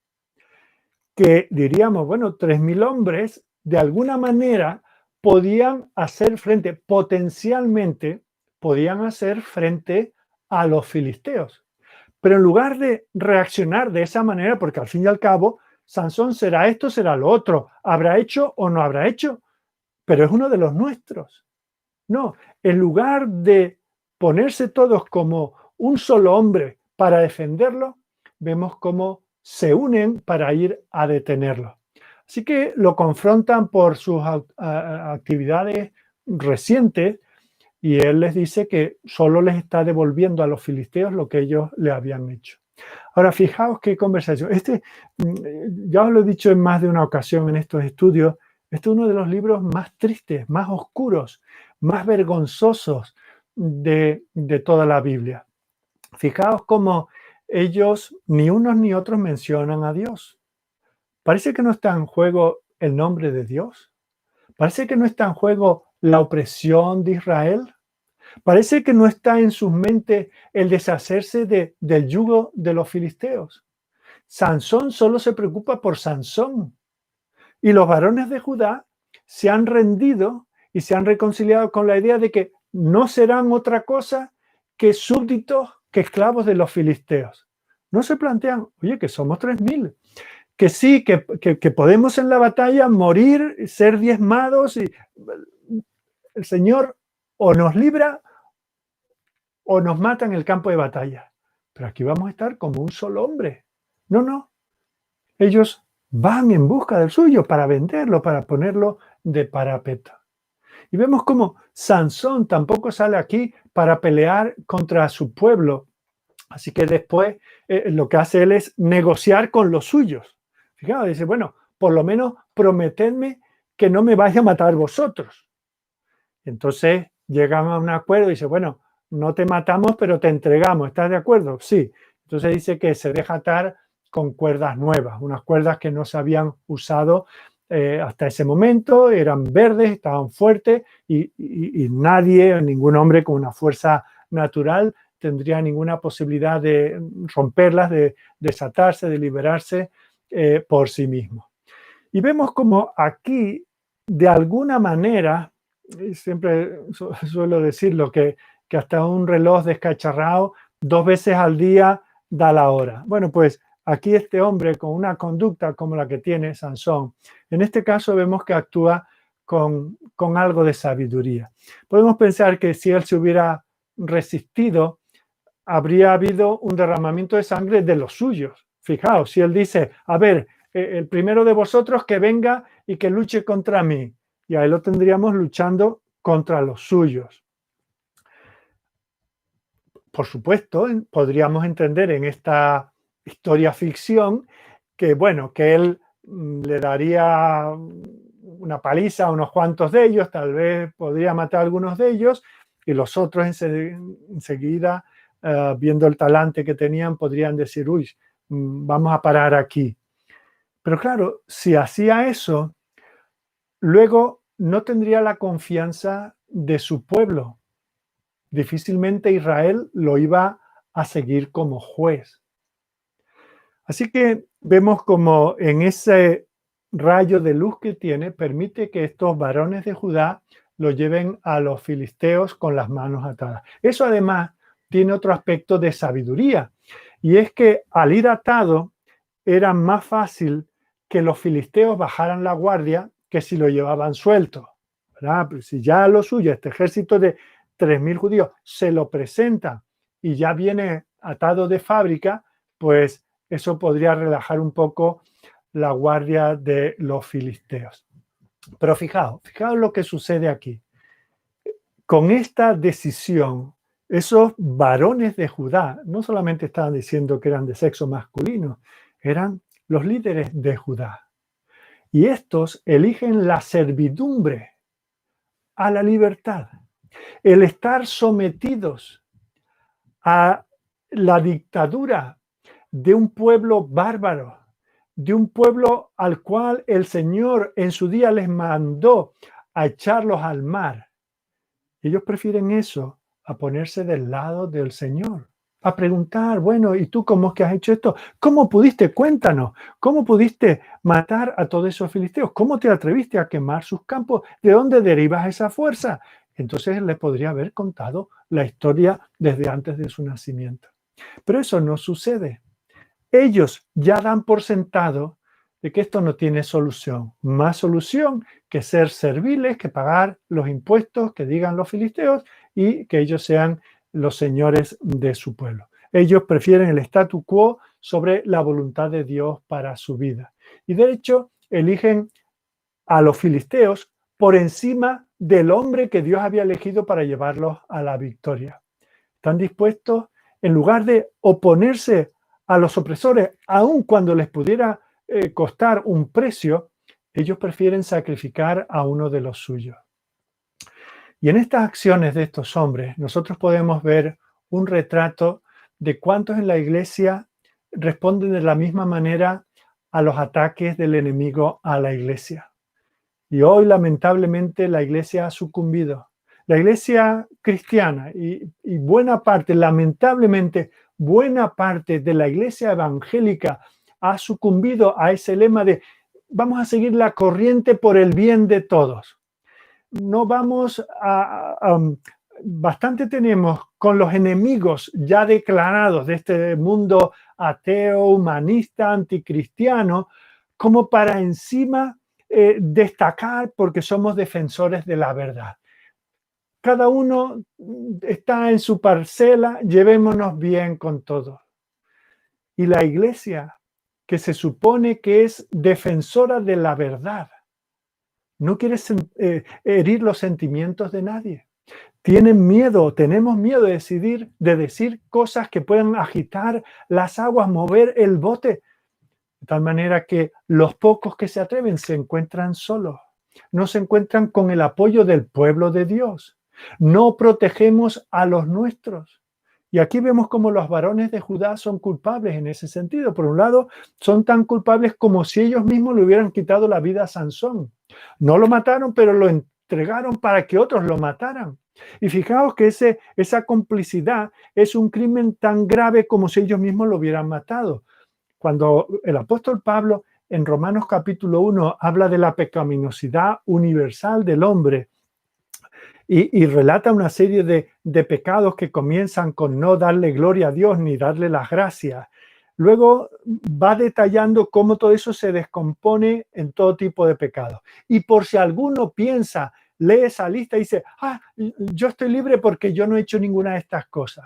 que diríamos, bueno, 3.000 hombres de alguna manera podían hacer frente, potencialmente podían hacer frente a los filisteos. Pero en lugar de reaccionar de esa manera, porque al fin y al cabo, Sansón será esto, será lo otro, habrá hecho o no habrá hecho, pero es uno de los nuestros. No, en lugar de ponerse todos como un solo hombre para defenderlo, vemos cómo se unen para ir a detenerlo. Así que lo confrontan por sus actividades recientes y él les dice que solo les está devolviendo a los filisteos lo que ellos le habían hecho. Ahora, fijaos qué conversación. Ya os lo he dicho en más de una ocasión en estos estudios, este es uno de los libros más tristes, más oscuros, más vergonzosos de toda la Biblia. Fijaos cómo ellos, ni unos ni otros, mencionan a Dios. Parece que no está en juego el nombre de Dios. Parece que no está en juego la opresión de Israel. Parece que no está en sus mentes el deshacerse del yugo de los filisteos. Sansón solo se preocupa por Sansón. Y los varones de Judá se han rendido y se han reconciliado con la idea de que no serán otra cosa que súbditos, que esclavos de los filisteos. No se plantean, oye, que somos 3.000, que sí, que podemos en la batalla morir, ser diezmados y el Señor o nos libra o nos mata en el campo de batalla. Pero aquí vamos a estar como un solo hombre. No, no. Ellos van en busca del suyo para venderlo, para ponerlo de parapeto. Y vemos cómo Sansón tampoco sale aquí para pelear contra su pueblo. Así que después lo que hace él es negociar con los suyos. Fijaos, dice, bueno, por lo menos prometedme que no me vais a matar vosotros. Entonces llegan a un acuerdo y dice, bueno, no te matamos, pero te entregamos. ¿Estás de acuerdo? Sí. Entonces dice que se deja atar con cuerdas nuevas, unas cuerdas que no se habían usado hasta ese momento, eran verdes, estaban fuertes y nadie, ningún hombre con una fuerza natural tendría ninguna posibilidad de romperlas, de desatarse, de liberarse por sí mismo. Y vemos como aquí, de alguna manera, siempre suelo decirlo, que hasta un reloj descacharrado 2 veces al día da la hora. Bueno, pues aquí este hombre con una conducta como la que tiene Sansón, en este caso vemos que actúa con algo de sabiduría. Podemos pensar que si él se hubiera resistido, habría habido un derramamiento de sangre de los suyos. Fijaos, si él dice, a ver, el primero de vosotros que venga y que luche contra mí, y ahí lo tendríamos luchando contra los suyos. Por supuesto, podríamos entender en esta historia ficción que, bueno, que él le daría una paliza a unos cuantos de ellos, tal vez podría matar a algunos de ellos, y los otros enseguida, viendo el talante que tenían, podrían decir, uy, vamos a parar aquí. Pero claro, si hacía eso, luego no tendría la confianza de su pueblo. Difícilmente Israel lo iba a seguir como juez. Así que vemos como en ese rayo de luz que tiene, permite que estos varones de Judá lo lleven a los filisteos con las manos atadas. Eso además tiene otro aspecto de sabiduría, y es que al ir atado era más fácil que los filisteos bajaran la guardia que si lo llevaban suelto, ¿verdad? Pues si ya lo suyo, este ejército de 3.000 judíos, se lo presenta y ya viene atado de fábrica, pues eso podría relajar un poco la guardia de los filisteos. Pero fijaos lo que sucede aquí. Con esta decisión, esos varones de Judá no solamente estaban diciendo que eran de sexo masculino, eran los líderes de Judá. Y estos eligen la servidumbre a la libertad. el estar sometidos a la dictadura de un pueblo bárbaro, de un pueblo al cual el Señor en su día les mandó a echarlos al mar. Ellos prefieren eso a ponerse del lado del Señor, a preguntar, bueno, ¿y tú cómo es que has hecho esto? ¿Cómo pudiste? Cuéntanos, ¿cómo pudiste matar a todos esos filisteos? ¿Cómo te atreviste a quemar sus campos? ¿De dónde derivas esa fuerza? Entonces él les podría haber contado la historia desde antes de su nacimiento. Pero eso no sucede. Ellos ya dan por sentado de que esto no tiene solución. Más solución que ser serviles, que pagar los impuestos que digan los filisteos y que ellos sean los señores de su pueblo. Ellos prefieren el statu quo sobre la voluntad de Dios para su vida. Y de hecho, eligen a los filisteos por encima del hombre que Dios había elegido para llevarlos a la victoria. Están dispuestos, en lugar de oponerse a los opresores, aun cuando les pudiera costar un precio, ellos prefieren sacrificar a uno de los suyos. Y en estas acciones de estos hombres, nosotros podemos ver un retrato de cuántos en la iglesia responden de la misma manera a los ataques del enemigo a la iglesia. Y hoy, lamentablemente, la iglesia ha sucumbido. La iglesia cristiana y buena parte, lamentablemente, buena parte de la iglesia evangélica ha sucumbido a ese lema de vamos a seguir la corriente por el bien de todos. No vamos bastante tenemos con los enemigos ya declarados de este mundo ateo, humanista, anticristiano, como para encima destacar porque somos defensores de la verdad. Cada uno está en su parcela, llevémonos bien con todos. Y la iglesia, que se supone que es defensora de la verdad, no quiere herir los sentimientos de nadie. Tienen miedo, tenemos miedo de decir cosas que puedan agitar las aguas, mover el bote, de tal manera que los pocos que se atreven se encuentran solos, no se encuentran con el apoyo del pueblo de Dios. No protegemos a los nuestros. Y aquí vemos cómo los varones de Judá son culpables en ese sentido. Por un lado, son tan culpables como si ellos mismos le hubieran quitado la vida a Sansón. No lo mataron, pero lo entregaron para que otros lo mataran. Y fijaos que esa complicidad es un crimen tan grave como si ellos mismos lo hubieran matado. Cuando el apóstol Pablo en Romanos capítulo 1 habla de la pecaminosidad universal del hombre y relata una serie de pecados que comienzan con no darle gloria a Dios ni darle las gracias. Luego va detallando cómo todo eso se descompone en todo tipo de pecados. Y por si alguno piensa, lee esa lista y dice, yo estoy libre porque yo no he hecho ninguna de estas cosas.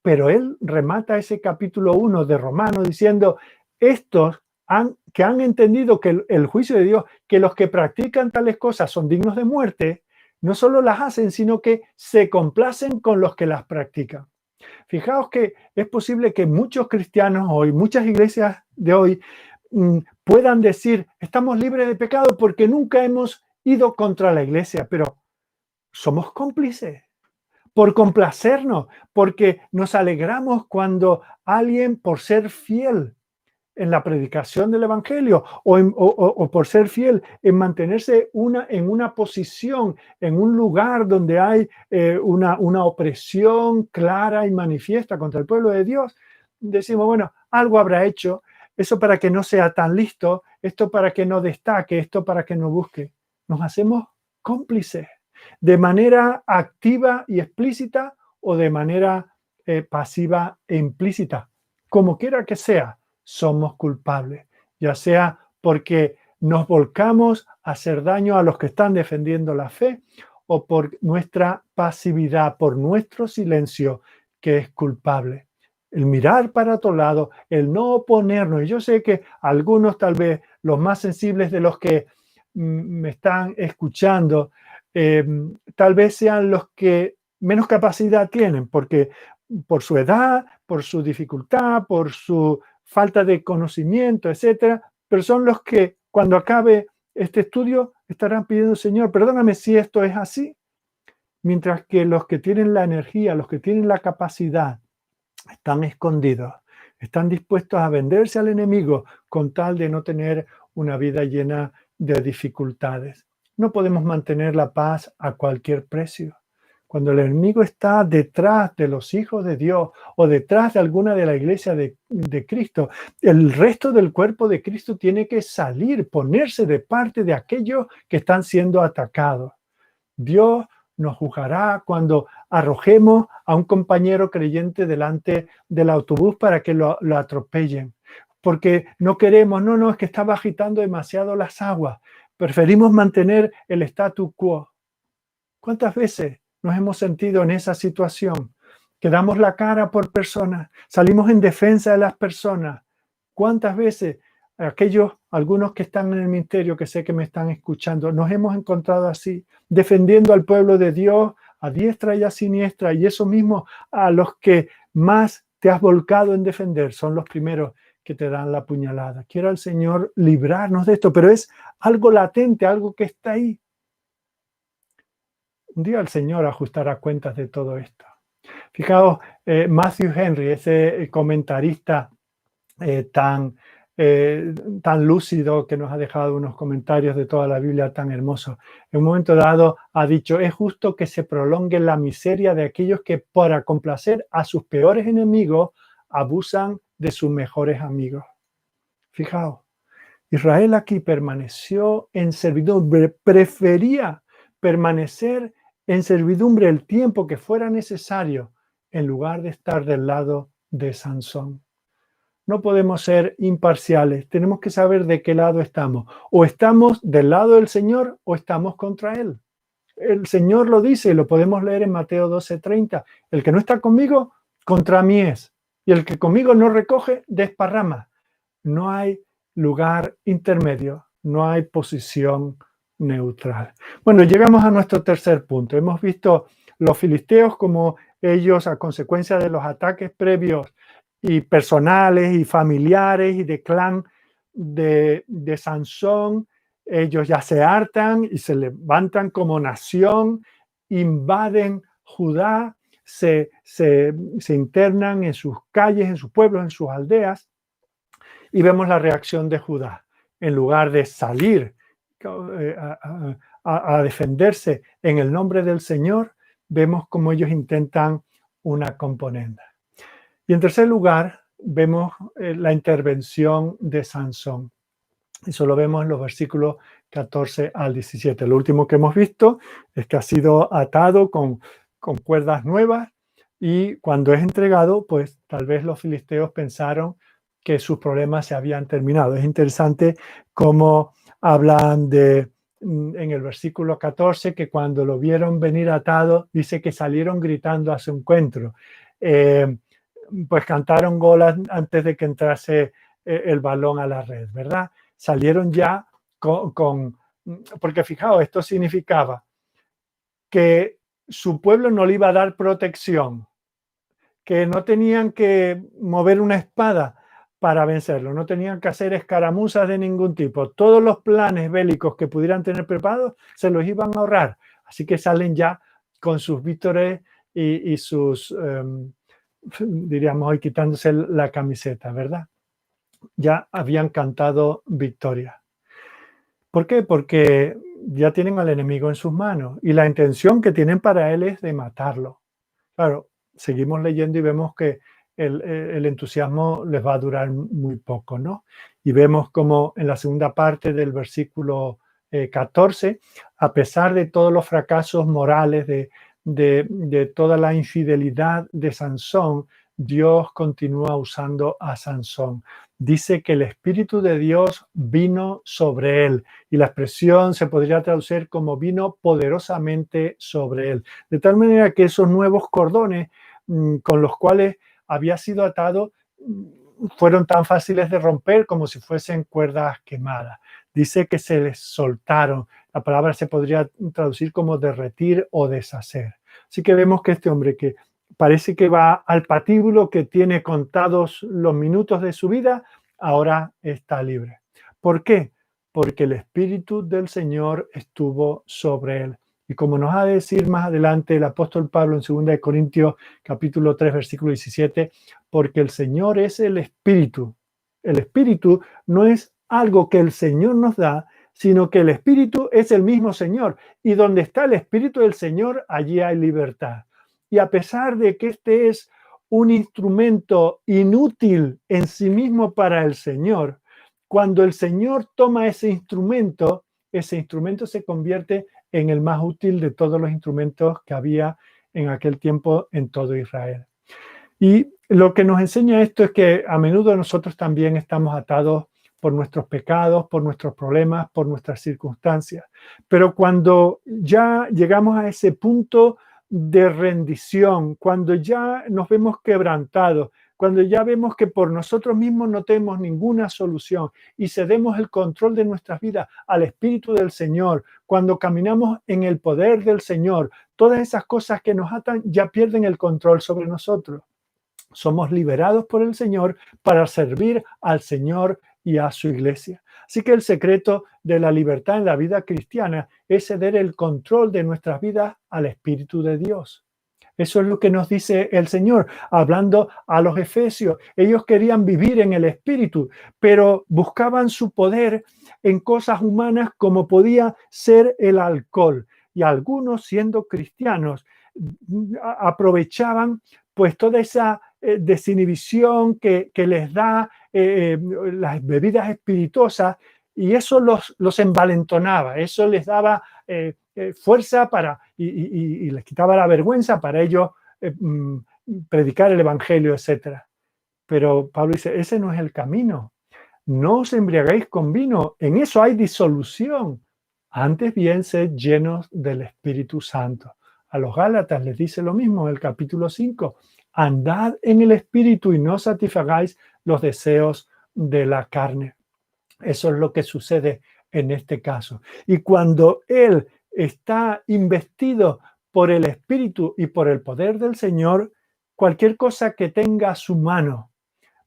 Pero él remata ese capítulo 1 de Romanos diciendo, estos que han entendido que el juicio de Dios, que los que practican tales cosas son dignos de muerte, no solo las hacen, sino que se complacen con los que las practican. Fijaos que es posible que muchos cristianos hoy, muchas iglesias de hoy, puedan decir, estamos libres de pecado porque nunca hemos ido contra la iglesia, pero somos cómplices por complacernos, porque nos alegramos cuando alguien, por ser fiel en la predicación del evangelio o por ser fiel en mantenerse en una posición, en un lugar donde hay una opresión clara y manifiesta contra el pueblo de Dios, decimos, bueno, algo habrá hecho, eso para que no sea tan listo, esto para que no destaque, esto para que no busque. Nos hacemos cómplices de manera activa y explícita o de manera pasiva e implícita. Como quiera que sea, somos culpables, ya sea porque nos volcamos a hacer daño a los que están defendiendo la fe o por nuestra pasividad, por nuestro silencio, que es culpable. El mirar para otro lado, el no oponernos. Y yo sé que algunos, tal vez los más sensibles de los que me están escuchando, tal vez sean los que menos capacidad tienen, porque por su edad, por su dificultad, por su falta de conocimiento, etcétera, pero son los que cuando acabe este estudio estarán pidiendo, Señor, perdóname si esto es así. mientras que los que tienen la energía, los que tienen la capacidad, están escondidos, están dispuestos a venderse al enemigo con tal de no tener una vida llena de dificultades. No podemos mantener la paz a cualquier precio. Cuando el enemigo está detrás de los hijos de Dios o detrás de alguna de la iglesia de Cristo, el resto del cuerpo de Cristo tiene que salir, ponerse de parte de aquellos que están siendo atacados. Dios nos juzgará cuando arrojemos a un compañero creyente delante del autobús para que lo atropellen. Porque no queremos, no, es que estaba agitando demasiado las aguas. Preferimos mantener el statu quo. ¿Cuántas veces nos hemos sentido en esa situación? Que damos la cara por personas, salimos en defensa de las personas. ¿Cuántas veces algunos que están en el ministerio, que sé que me están escuchando, nos hemos encontrado así, defendiendo al pueblo de Dios a diestra y a siniestra, y eso mismo a los que más te has volcado en defender son los primeros que te dan la puñalada? Quiera el Señor librarnos de esto, pero es algo latente, algo que está ahí. Un día el Señor ajustará cuentas de todo esto. Fijaos, Matthew Henry, ese comentarista tan lúcido, que nos ha dejado unos comentarios de toda la Biblia tan hermosos, en un momento dado ha dicho: es justo que se prolongue la miseria de aquellos que, para complacer a sus peores enemigos, abusan de sus mejores amigos. Fijaos, Israel aquí permaneció en servidumbre, prefería permanecer en servidumbre el tiempo que fuera necesario en lugar de estar del lado de Sansón. No podemos ser imparciales, tenemos que saber de qué lado estamos. O estamos del lado del Señor o estamos contra Él. El Señor lo dice, lo podemos leer en Mateo 12:30. El que no está conmigo, contra mí es. Y el que conmigo no recoge, desparrama. No hay lugar intermedio, no hay posición neutral. Bueno, llegamos a nuestro tercer punto. Hemos visto los filisteos como ellos, a consecuencia de los ataques previos y personales y familiares y de clan de Sansón, ellos ya se hartan y se levantan como nación, invaden Judá, se internan en sus calles, en sus pueblos, en sus aldeas, y vemos la reacción de Judá. En lugar de salir a defenderse en el nombre del Señor, vemos cómo ellos intentan una componenda. Y en tercer lugar, vemos la intervención de Sansón. Eso lo vemos en los versículos 14 al 17. Lo último que hemos visto es que ha sido atado con cuerdas nuevas, y cuando es entregado, pues tal vez los filisteos pensaron que sus problemas se habían terminado. Es interesante cómo hablan en el versículo 14, que cuando lo vieron venir atado, dice que salieron gritando a su encuentro. Pues cantaron gol antes de que entrase el balón a la red, ¿verdad? Salieron ya porque fijaos, esto significaba que su pueblo no le iba a dar protección, que no tenían que mover una espada para vencerlo, no tenían que hacer escaramuzas de ningún tipo. Todos los planes bélicos que pudieran tener preparados se los iban a ahorrar. Así que salen ya con sus vítores y sus, diríamos hoy, quitándose la camiseta, ¿verdad? Ya habían cantado victoria. ¿Por qué? Porque ya tienen al enemigo en sus manos y la intención que tienen para él es de matarlo. Claro, seguimos leyendo y vemos que el entusiasmo les va a durar muy poco, ¿no? Y vemos como en la segunda parte del versículo 14, a pesar de todos los fracasos morales, de toda la infidelidad de Sansón, Dios continúa usando a Sansón. Dice que el Espíritu de Dios vino sobre él, y la expresión se podría traducir como vino poderosamente sobre él. De tal manera que esos nuevos cordones con los cuales había sido atado fueron tan fáciles de romper como si fuesen cuerdas quemadas. Dice que se les soltaron. La palabra se podría traducir como derretir o deshacer. Así que vemos que este hombre, que parece que va al patíbulo, que tiene contados los minutos de su vida, ahora está libre. ¿Por qué? Porque el Espíritu del Señor estuvo sobre él. Y como nos ha de decir más adelante el apóstol Pablo en 2 de Corintios capítulo 3, versículo 17, porque el Señor es el Espíritu. El Espíritu no es algo que el Señor nos da, sino que el Espíritu es el mismo Señor. Y donde está el Espíritu del Señor, allí hay libertad. Y a pesar de que este es un instrumento inútil en sí mismo para el Señor, cuando el Señor toma ese instrumento se convierte en el más útil de todos los instrumentos que había en aquel tiempo en todo Israel. Y lo que nos enseña esto es que a menudo nosotros también estamos atados por nuestros pecados, por nuestros problemas, por nuestras circunstancias. Pero cuando ya llegamos a ese punto de rendición, cuando ya nos vemos quebrantados, cuando ya vemos que por nosotros mismos no tenemos ninguna solución y cedemos el control de nuestras vidas al Espíritu del Señor, cuando caminamos en el poder del Señor, todas esas cosas que nos atan ya pierden el control sobre nosotros. Somos liberados por el Señor para servir al Señor y a su iglesia. Así que el secreto de la libertad en la vida cristiana es ceder el control de nuestras vidas al Espíritu de Dios. Eso es lo que nos dice el Señor, hablando a los efesios. Ellos querían vivir en el Espíritu, pero buscaban su poder en cosas humanas como podía ser el alcohol. Y algunos, siendo cristianos, aprovechaban pues toda esa desinhibición que les da las bebidas espirituosas, y eso los envalentonaba, eso les daba fuerza y les quitaba la vergüenza para ellos predicar el evangelio, etc. Pero Pablo dice, ese no es el camino. No os embriaguéis con vino, en eso hay disolución. Antes bien, sed llenos del Espíritu Santo. A los Gálatas les dice lo mismo en el capítulo 5. Andad en el Espíritu y no satisfagáis los deseos de la carne. Eso es lo que sucede en este caso. Y cuando él está investido por el Espíritu y por el poder del Señor, cualquier cosa que tenga a su mano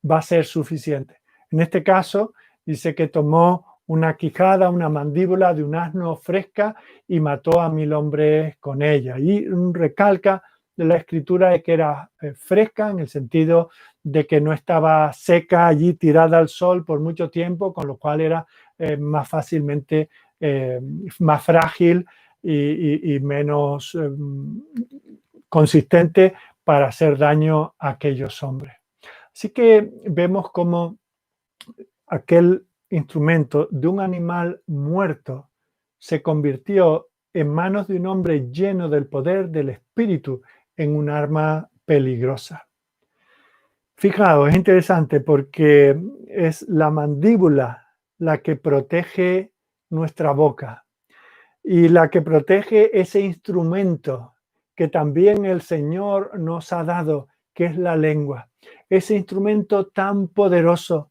va a ser suficiente. En este caso, dice que tomó una quijada, una mandíbula de un asno fresca y mató a 1000 hombres con ella. Y recalca de la escritura de que era fresca en el sentido de que no estaba seca allí tirada al sol por mucho tiempo, con lo cual era más fácilmente, más frágil y menos consistente para hacer daño a aquellos hombres. Así que vemos cómo aquel instrumento de un animal muerto se convirtió en manos de un hombre lleno del poder del Espíritu en un arma peligrosa. Fijaos, es interesante porque es la mandíbula la que protege nuestra boca y la que protege ese instrumento que también el Señor nos ha dado, que es la lengua. Ese instrumento tan poderoso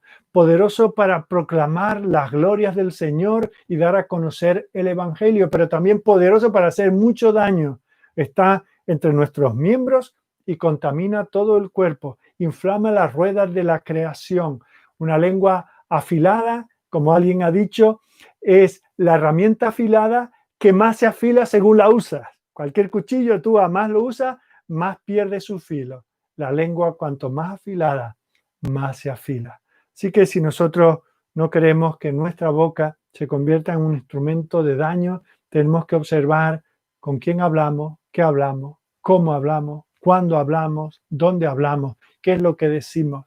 para proclamar las glorias del Señor y dar a conocer el Evangelio, pero también poderoso para hacer mucho daño. Está entre nuestros miembros y contamina todo el cuerpo, inflama las ruedas de la creación. Una lengua afilada, como alguien ha dicho, es la herramienta afilada que más se afila según la usas. Cualquier cuchillo tú a más lo usas, más pierde su filo. La lengua, cuanto más afilada, más se afila. Así que si nosotros no queremos que nuestra boca se convierta en un instrumento de daño, tenemos que observar con quién hablamos, qué hablamos, cómo hablamos, cuándo hablamos, dónde hablamos, qué es lo que decimos.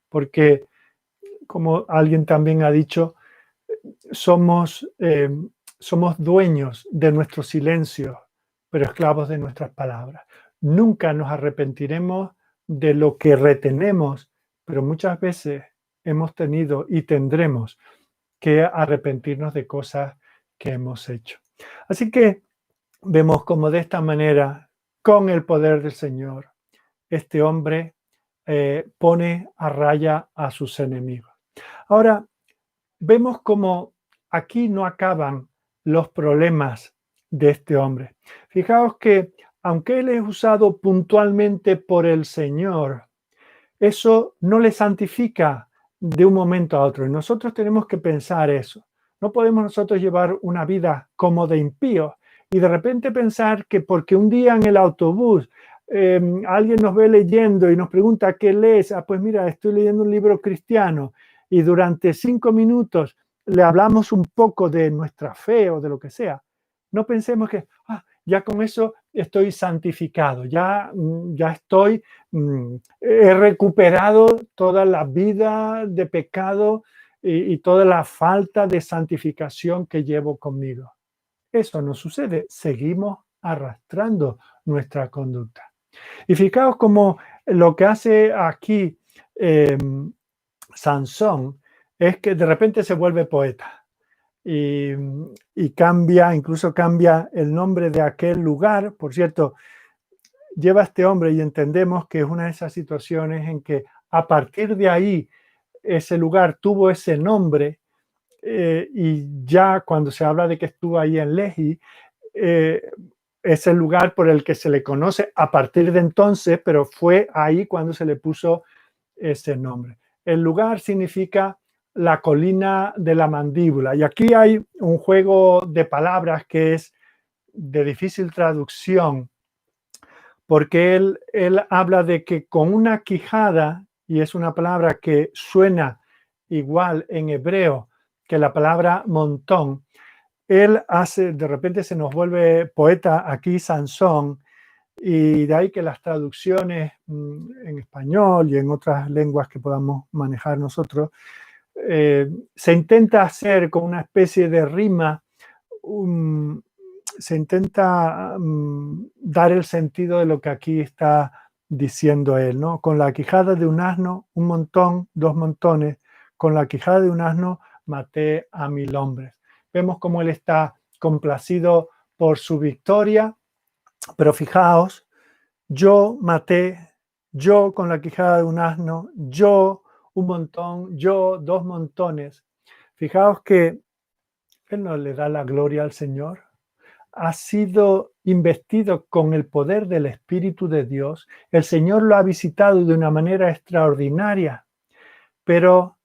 Porque, como alguien también ha dicho, somos dueños de nuestro silencio, pero esclavos de nuestras palabras. Nunca nos arrepentiremos de lo que retenemos, pero muchas veces hemos tenido y tendremos que arrepentirnos de cosas que hemos hecho. Así que vemos como de esta manera, con el poder del Señor, este hombre pone a raya a sus enemigos. Ahora, vemos como aquí no acaban los problemas de este hombre. Fijaos que aunque él es usado puntualmente por el Señor, eso no le santifica de un momento a otro. Y nosotros tenemos que pensar eso. No podemos nosotros llevar una vida como de impíos y de repente pensar que porque un día en el autobús alguien nos ve leyendo y nos pregunta qué lees, pues mira, estoy leyendo un libro cristiano y durante 5 minutos le hablamos un poco de nuestra fe o de lo que sea. No pensemos que ya con eso estoy santificado, ya estoy, he recuperado toda la vida de pecado y toda la falta de santificación que llevo conmigo. Eso no sucede, seguimos arrastrando nuestra conducta. Y fijaos cómo lo que hace aquí Sansón es que de repente se vuelve poeta y, cambia, incluso cambia el nombre de aquel lugar. Por cierto, lleva a este hombre y entendemos que es una de esas situaciones en que a partir de ahí ese lugar tuvo ese nombre y ya cuando se habla de que estuvo ahí en Lehi, es el lugar por el que se le conoce a partir de entonces, pero fue ahí cuando se le puso ese nombre. El lugar significa la colina de la mandíbula. Y aquí hay un juego de palabras que es de difícil traducción, porque él habla de que con una quijada, y es una palabra que suena igual en hebreo que la palabra montón, él hace, de repente se nos vuelve poeta aquí Sansón, y de ahí que las traducciones en español y en otras lenguas que podamos manejar nosotros, se intenta hacer con una especie de rima, se intenta dar el sentido de lo que aquí está diciendo él, ¿no? Con la quijada de un asno, un montón, 2 montones, con la quijada de un asno maté a 1000 hombres. Vemos cómo él está complacido por su victoria, pero fijaos, yo maté, yo con la quijada de un asno, yo un montón, yo 2 montones. Fijaos que él no le da la gloria al Señor. Ha sido investido con el poder del Espíritu de Dios. El Señor lo ha visitado de una manera extraordinaria. Pero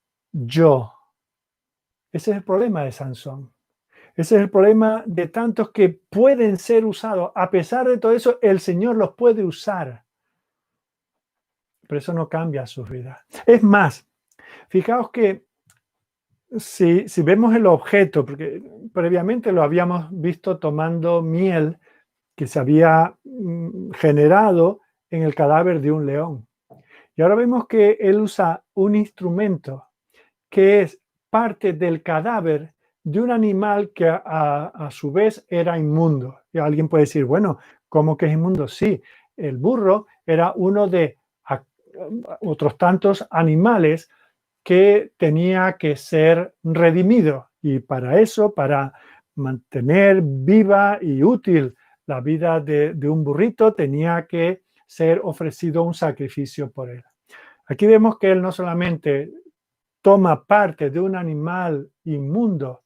ese es el problema de Sansón. Ese es el problema de tantos que pueden ser usados. A pesar de todo eso, el Señor los puede usar. Pero eso no cambia sus vidas. Es más, fijaos que si vemos el objeto, porque previamente lo habíamos visto tomando miel que se había generado en el cadáver de un león. Y ahora vemos que él usa un instrumento que es parte del cadáver de un animal que a su vez era inmundo. Y alguien puede decir, bueno, ¿cómo que es inmundo? Sí, el burro era uno de otros tantos animales que tenía que ser redimido. Y para eso, para mantener viva y útil la vida de un burrito, tenía que ser ofrecido un sacrificio por él. Aquí vemos que él no solamente toma parte de un animal inmundo,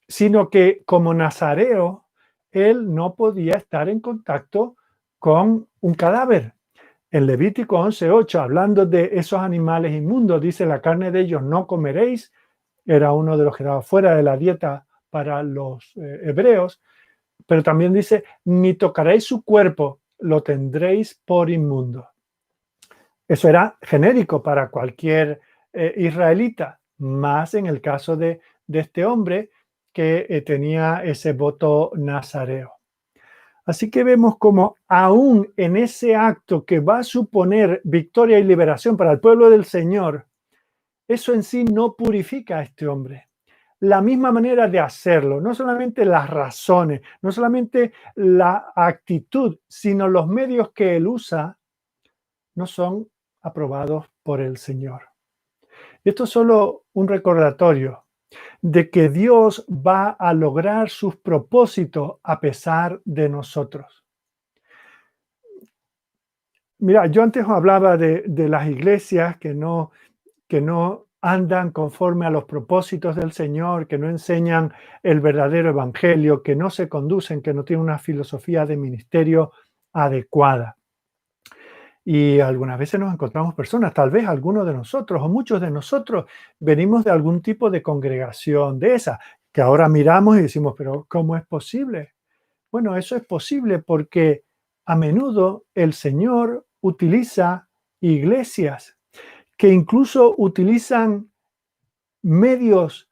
sino que como nazareo, él no podía estar en contacto con un cadáver. En Levítico 11:8, hablando de esos animales inmundos, dice: la carne de ellos no comeréis. Era uno de los que estaba fuera de la dieta para los hebreos, pero también dice: ni tocaréis su cuerpo, lo tendréis por inmundo. Eso era genérico para cualquier israelita, más en el caso de este hombre que tenía ese voto nazareo. Así que vemos como aún en ese acto que va a suponer victoria y liberación para el pueblo del Señor, eso en sí no purifica a este hombre. La misma manera de hacerlo, no solamente las razones, no solamente la actitud, sino los medios que él usa, no son aprobados por el Señor. Esto es solo un recordatorio de que Dios va a lograr sus propósitos a pesar de nosotros. Mira, yo antes hablaba de las iglesias que no andan conforme a los propósitos del Señor, que no enseñan el verdadero evangelio, que no se conducen, que no tienen una filosofía de ministerio adecuada. Y algunas veces nos encontramos personas, tal vez algunos de nosotros o muchos de nosotros venimos de algún tipo de congregación de esa. que ahora miramos y decimos, pero ¿cómo es posible? Bueno, eso es posible porque a menudo el Señor utiliza iglesias que incluso utilizan medios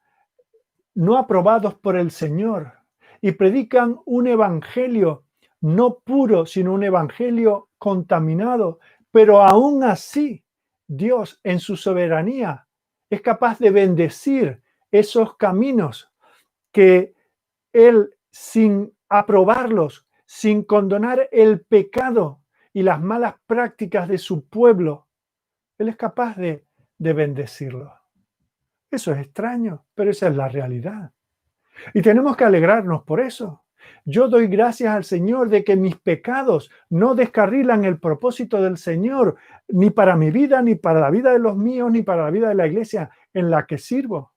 no aprobados por el Señor y predican un evangelio no puro, sino un evangelio contaminado. Pero aún así, Dios en su soberanía es capaz de bendecir esos caminos que Él, sin aprobarlos, sin condonar el pecado y las malas prácticas de su pueblo, Él es capaz de bendecirlo. Eso es extraño, pero esa es la realidad. Y tenemos que alegrarnos por eso. Yo doy gracias al Señor de que mis pecados no descarrilan el propósito del Señor, ni para mi vida, ni para la vida de los míos, ni para la vida de la iglesia en la que sirvo.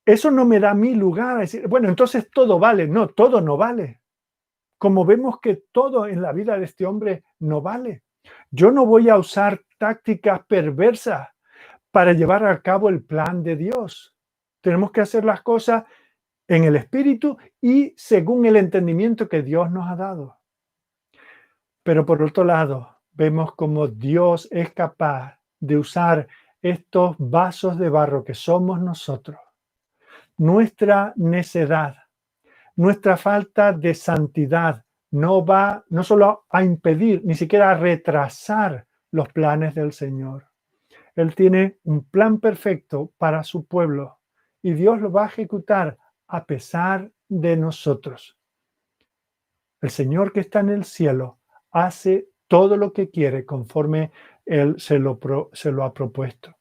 Eso no me da a mí lugar a decir, bueno, entonces todo vale. No, todo no vale. Como vemos que todo en la vida de este hombre no vale. Yo no voy a usar tácticas perversas para llevar a cabo el plan de Dios. Tenemos que hacer las cosas en el Espíritu y según el entendimiento que Dios nos ha dado. Pero por otro lado, vemos cómo Dios es capaz de usar estos vasos de barro que somos nosotros, nuestra necedad, nuestra falta de santidad, no va no solo a impedir, ni siquiera a retrasar los planes del Señor. Él tiene un plan perfecto para su pueblo y Dios lo va a ejecutar a pesar de nosotros. El Señor que está en el cielo hace todo lo que quiere conforme Él se lo ha propuesto.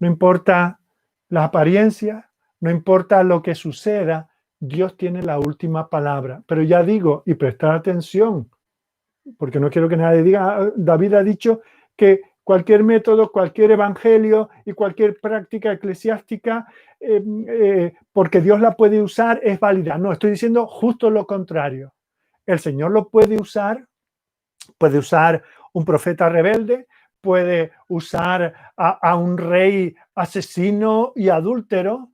No importa la apariencia, no importa lo que suceda, Dios tiene la última palabra. Pero ya digo, y prestar atención, porque no quiero que nadie diga, David ha dicho que cualquier método, cualquier evangelio y cualquier práctica eclesiástica, porque Dios la puede usar, es válida. No, estoy diciendo justo lo contrario. El Señor lo puede usar un profeta rebelde, puede usar a un rey asesino y adúltero,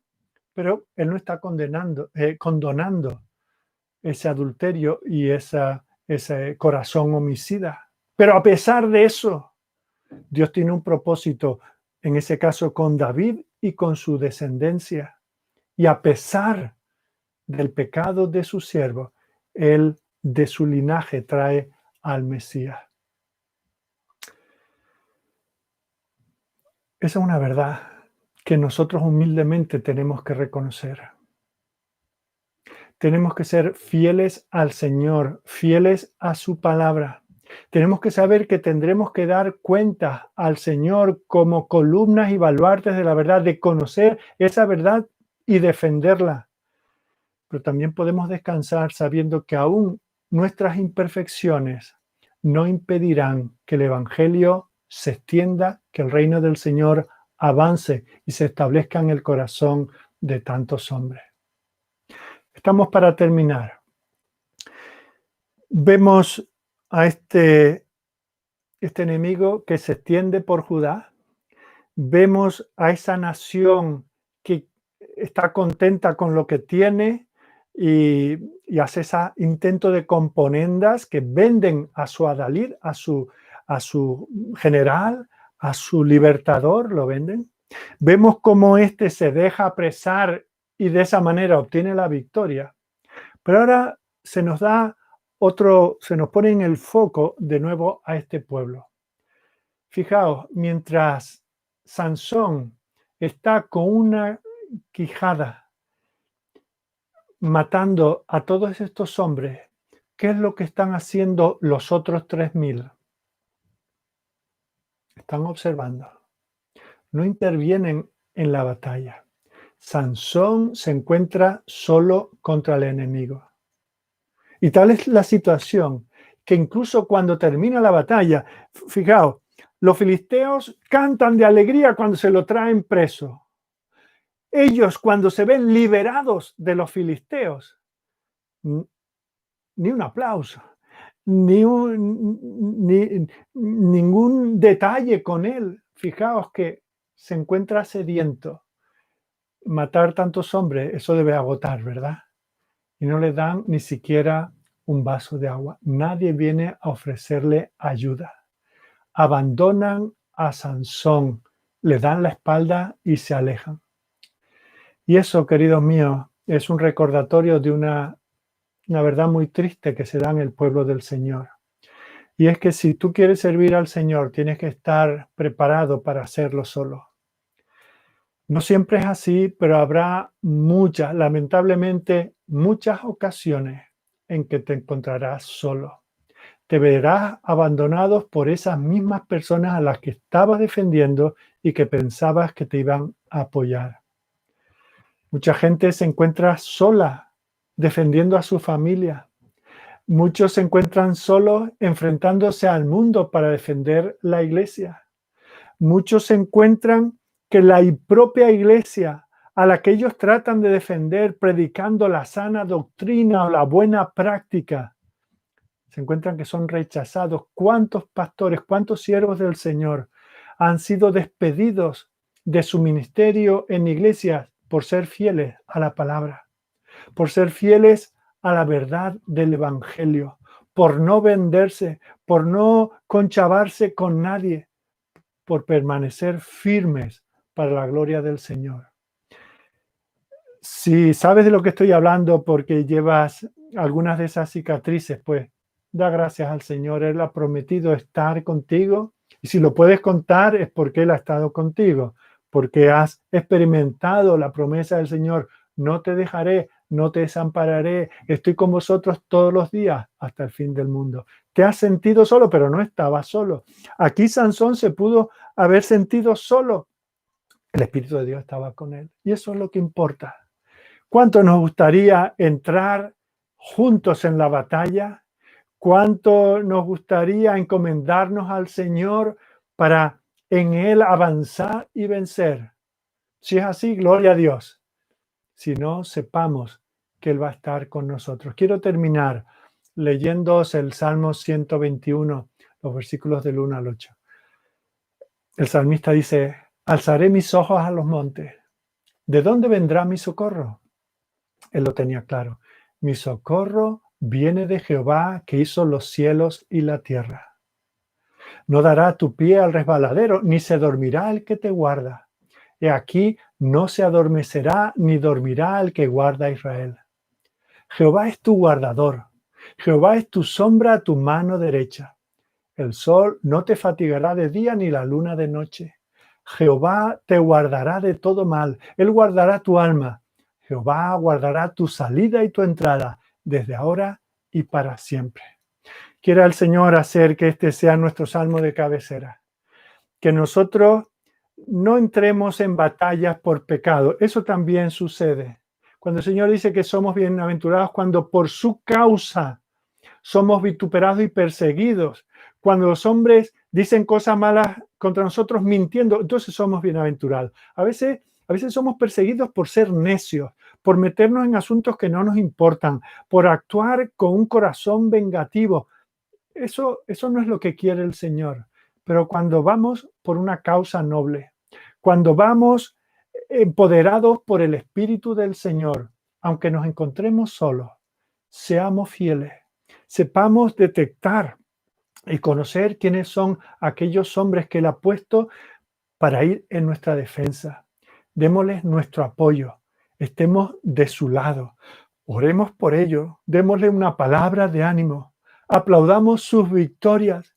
pero Él no está condonando ese adulterio y ese corazón homicida. Pero a pesar de eso, Dios tiene un propósito, en ese caso con David y con su descendencia. Y a pesar del pecado de su siervo, Él de su linaje trae al Mesías. Esa es una verdad que nosotros humildemente tenemos que reconocer. Tenemos que ser fieles al Señor, fieles a su palabra. Tenemos que saber que tendremos que dar cuenta al Señor como columnas y baluartes de la verdad, de conocer esa verdad y defenderla. Pero también podemos descansar sabiendo que aún nuestras imperfecciones no impedirán que el Evangelio se extienda, que el reino del Señor avance y se establezca en el corazón de tantos hombres. Estamos para terminar. Vemos a este enemigo que se extiende por Judá. Vemos a esa nación que está contenta con lo que tiene y hace ese intento de componendas que venden a su adalid, a su general, a su libertador, lo venden. Vemos cómo este se deja apresar y de esa manera obtiene la victoria. Pero ahora se nos pone en el foco de nuevo a este pueblo. Fijaos, mientras Sansón está con una quijada matando a todos estos hombres, ¿qué es lo que están haciendo los otros 3000? Están observando. No intervienen en la batalla. Sansón se encuentra solo contra el enemigo. Y tal es la situación que incluso cuando termina la batalla, fijaos, los filisteos cantan de alegría cuando se lo traen preso. Ellos, cuando se ven liberados de los filisteos, ni un aplauso, ningún detalle con él. Fijaos que se encuentra sediento. matar tantos hombres, eso debe agotar, ¿verdad? Y no le dan ni siquiera un vaso de agua. Nadie viene a ofrecerle ayuda. Abandonan a Sansón, le dan la espalda y se alejan. Y eso, queridos míos, es un recordatorio de una verdad muy triste que se da en el pueblo del Señor. Y es que si tú quieres servir al Señor, tienes que estar preparado para hacerlo solo. No siempre es así, pero habrá lamentablemente, muchas ocasiones en que te encontrarás solo. Te verás abandonado por esas mismas personas a las que estabas defendiendo y que pensabas que te iban a apoyar. Mucha gente se encuentra sola defendiendo a su familia. Muchos se encuentran solos enfrentándose al mundo para defender la iglesia. Muchos se encuentran que la propia iglesia a la que ellos tratan de defender predicando la sana doctrina o la buena práctica, se encuentran que son rechazados. ¿Cuántos pastores, cuántos siervos del Señor han sido despedidos de su ministerio en iglesias por ser fieles a la palabra, por ser fieles a la verdad del evangelio, por no venderse, por no conchavarse con nadie, por permanecer firmes para la gloria del Señor? Si sabes de lo que estoy hablando porque llevas algunas de esas cicatrices, pues da gracias al Señor. Él ha prometido estar contigo, y si lo puedes contar es porque Él ha estado contigo, porque has experimentado la promesa del Señor: no te dejaré, no te desampararé, estoy con vosotros todos los días hasta el fin del mundo. Te has sentido solo, pero no estabas solo. Aquí Sansón se pudo haber sentido solo. El Espíritu de Dios estaba con él, y eso es lo que importa. ¿Cuánto nos gustaría entrar juntos en la batalla? ¿Cuánto nos gustaría encomendarnos al Señor para en Él avanzar y vencer? Si es así, gloria a Dios. Si no, sepamos que Él va a estar con nosotros. Quiero terminar leyéndoos el Salmo 121, los versículos del 1 al 8. El salmista dice: alzaré mis ojos a los montes. ¿De dónde vendrá mi socorro? Él lo tenía claro. Mi socorro viene de Jehová, que hizo los cielos y la tierra. No dará tu pie al resbaladero, ni se dormirá el que te guarda. He aquí, no se adormecerá, ni dormirá el que guarda a Israel. Jehová es tu guardador. Jehová es tu sombra a tu mano derecha. El sol no te fatigará de día, ni la luna de noche. Jehová te guardará de todo mal. Él guardará tu alma. Jehová guardará tu salida y tu entrada, desde ahora y para siempre. Quiera el Señor hacer que este sea nuestro salmo de cabecera. Que nosotros no entremos en batallas por pecado. Eso también sucede. Cuando el Señor dice que somos bienaventurados, cuando por su causa somos vituperados y perseguidos, cuando los hombres dicen cosas malas contra nosotros mintiendo, entonces somos bienaventurados. A veces somos perseguidos por ser necios, por meternos en asuntos que no nos importan, por actuar con un corazón vengativo. Eso no es lo que quiere el Señor. Pero cuando vamos por una causa noble, cuando vamos empoderados por el Espíritu del Señor, aunque nos encontremos solos, seamos fieles, sepamos detectar y conocer quiénes son aquellos hombres que Él ha puesto para ir en nuestra defensa. Démosles nuestro apoyo, estemos de su lado, oremos por ellos, démosle una palabra de ánimo, aplaudamos sus victorias,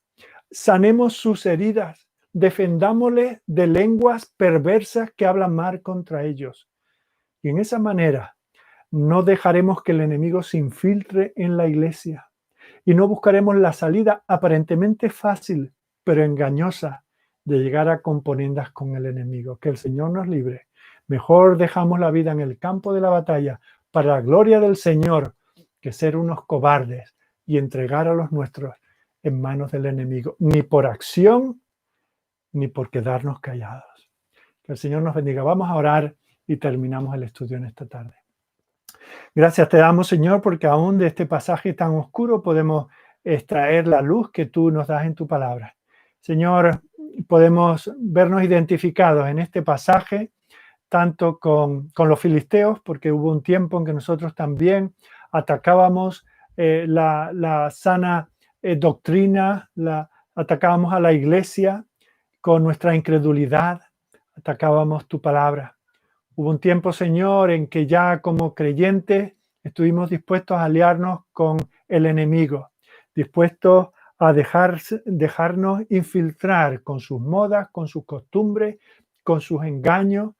sanemos sus heridas, defendámosles de lenguas perversas que hablan mal contra ellos. Y en esa manera no dejaremos que el enemigo se infiltre en la iglesia y no buscaremos la salida aparentemente fácil, pero engañosa, de llegar a componendas con el enemigo. Que el Señor nos libre. Mejor dejamos la vida en el campo de la batalla para la gloria del Señor que ser unos cobardes y entregar a los nuestros en manos del enemigo, ni por acción ni por quedarnos callados. Que el Señor nos bendiga. Vamos a orar y terminamos el estudio en esta tarde. Gracias te damos, Señor, porque aún de este pasaje tan oscuro podemos extraer la luz que tú nos das en tu palabra. Señor, podemos vernos identificados en este pasaje tanto con los filisteos, porque hubo un tiempo en que nosotros también atacábamos la sana doctrina, atacábamos a la iglesia con nuestra incredulidad, atacábamos tu palabra. Hubo un tiempo, Señor, en que ya como creyentes estuvimos dispuestos a aliarnos con el enemigo, dispuestos a dejarnos infiltrar con sus modas, con sus costumbres, con sus engaños.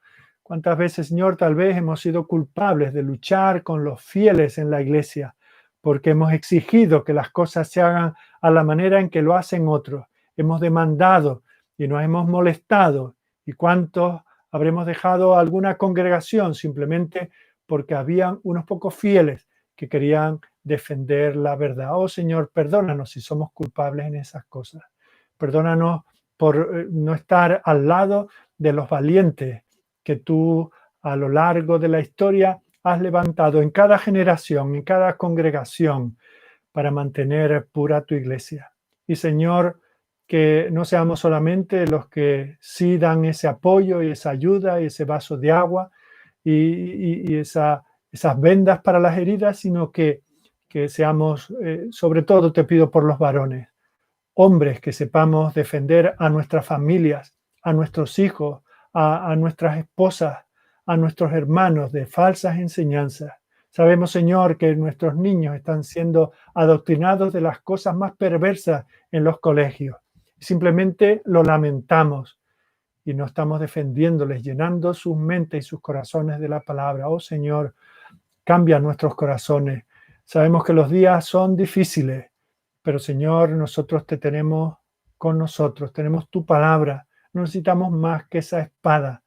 ¿Cuántas veces, Señor, tal vez hemos sido culpables de luchar con los fieles en la iglesia porque hemos exigido que las cosas se hagan a la manera en que lo hacen otros? Hemos demandado y nos hemos molestado. ¿Y cuántos habremos dejado alguna congregación simplemente porque habían unos pocos fieles que querían defender la verdad? Oh Señor, perdónanos si somos culpables en esas cosas. Perdónanos por no estar al lado de los valientes que tú a lo largo de la historia has levantado en cada generación, en cada congregación, para mantener pura tu iglesia. Y Señor, que no seamos solamente los que sí dan ese apoyo y esa ayuda y ese vaso de agua y esas vendas para las heridas, sino que seamos, sobre todo te pido por los varones, hombres que sepamos defender a nuestras familias, a nuestros hijos, a nuestras esposas, a nuestros hermanos de falsas enseñanzas. Sabemos, Señor, que nuestros niños están siendo adoctrinados de las cosas más perversas en los colegios. Simplemente lo lamentamos y no estamos defendiéndoles, llenando sus mentes y sus corazones de la palabra. Oh, Señor, cambia nuestros corazones. Sabemos que los días son difíciles, pero Señor, nosotros te tenemos con nosotros, tenemos tu palabra, no necesitamos más que esa espada.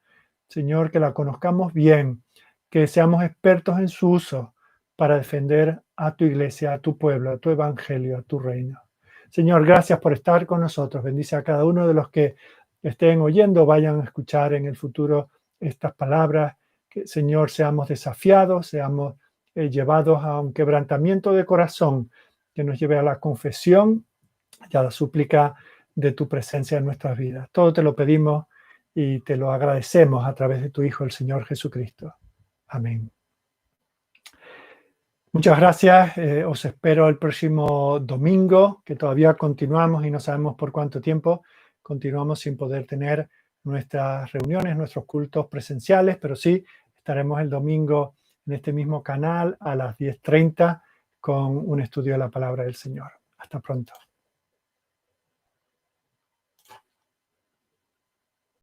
Señor, que la conozcamos bien, que seamos expertos en su uso para defender a tu iglesia, a tu pueblo, a tu evangelio, a tu reino. Señor, gracias por estar con nosotros. Bendice a cada uno de los que estén oyendo, vayan a escuchar en el futuro estas palabras. Que, Señor, seamos desafiados, seamos llevados a un quebrantamiento de corazón que nos lleve a la confesión y a la súplica de tu presencia en nuestras vidas. Todo te lo pedimos y te lo agradecemos a través de tu Hijo, el Señor Jesucristo. Amén. Muchas gracias. Os espero el próximo domingo, que todavía continuamos y no sabemos por cuánto tiempo. Continuamos sin poder tener nuestras reuniones, nuestros cultos presenciales, pero sí estaremos el domingo en este mismo canal a las 10:30 con un estudio de la palabra del Señor. Hasta pronto.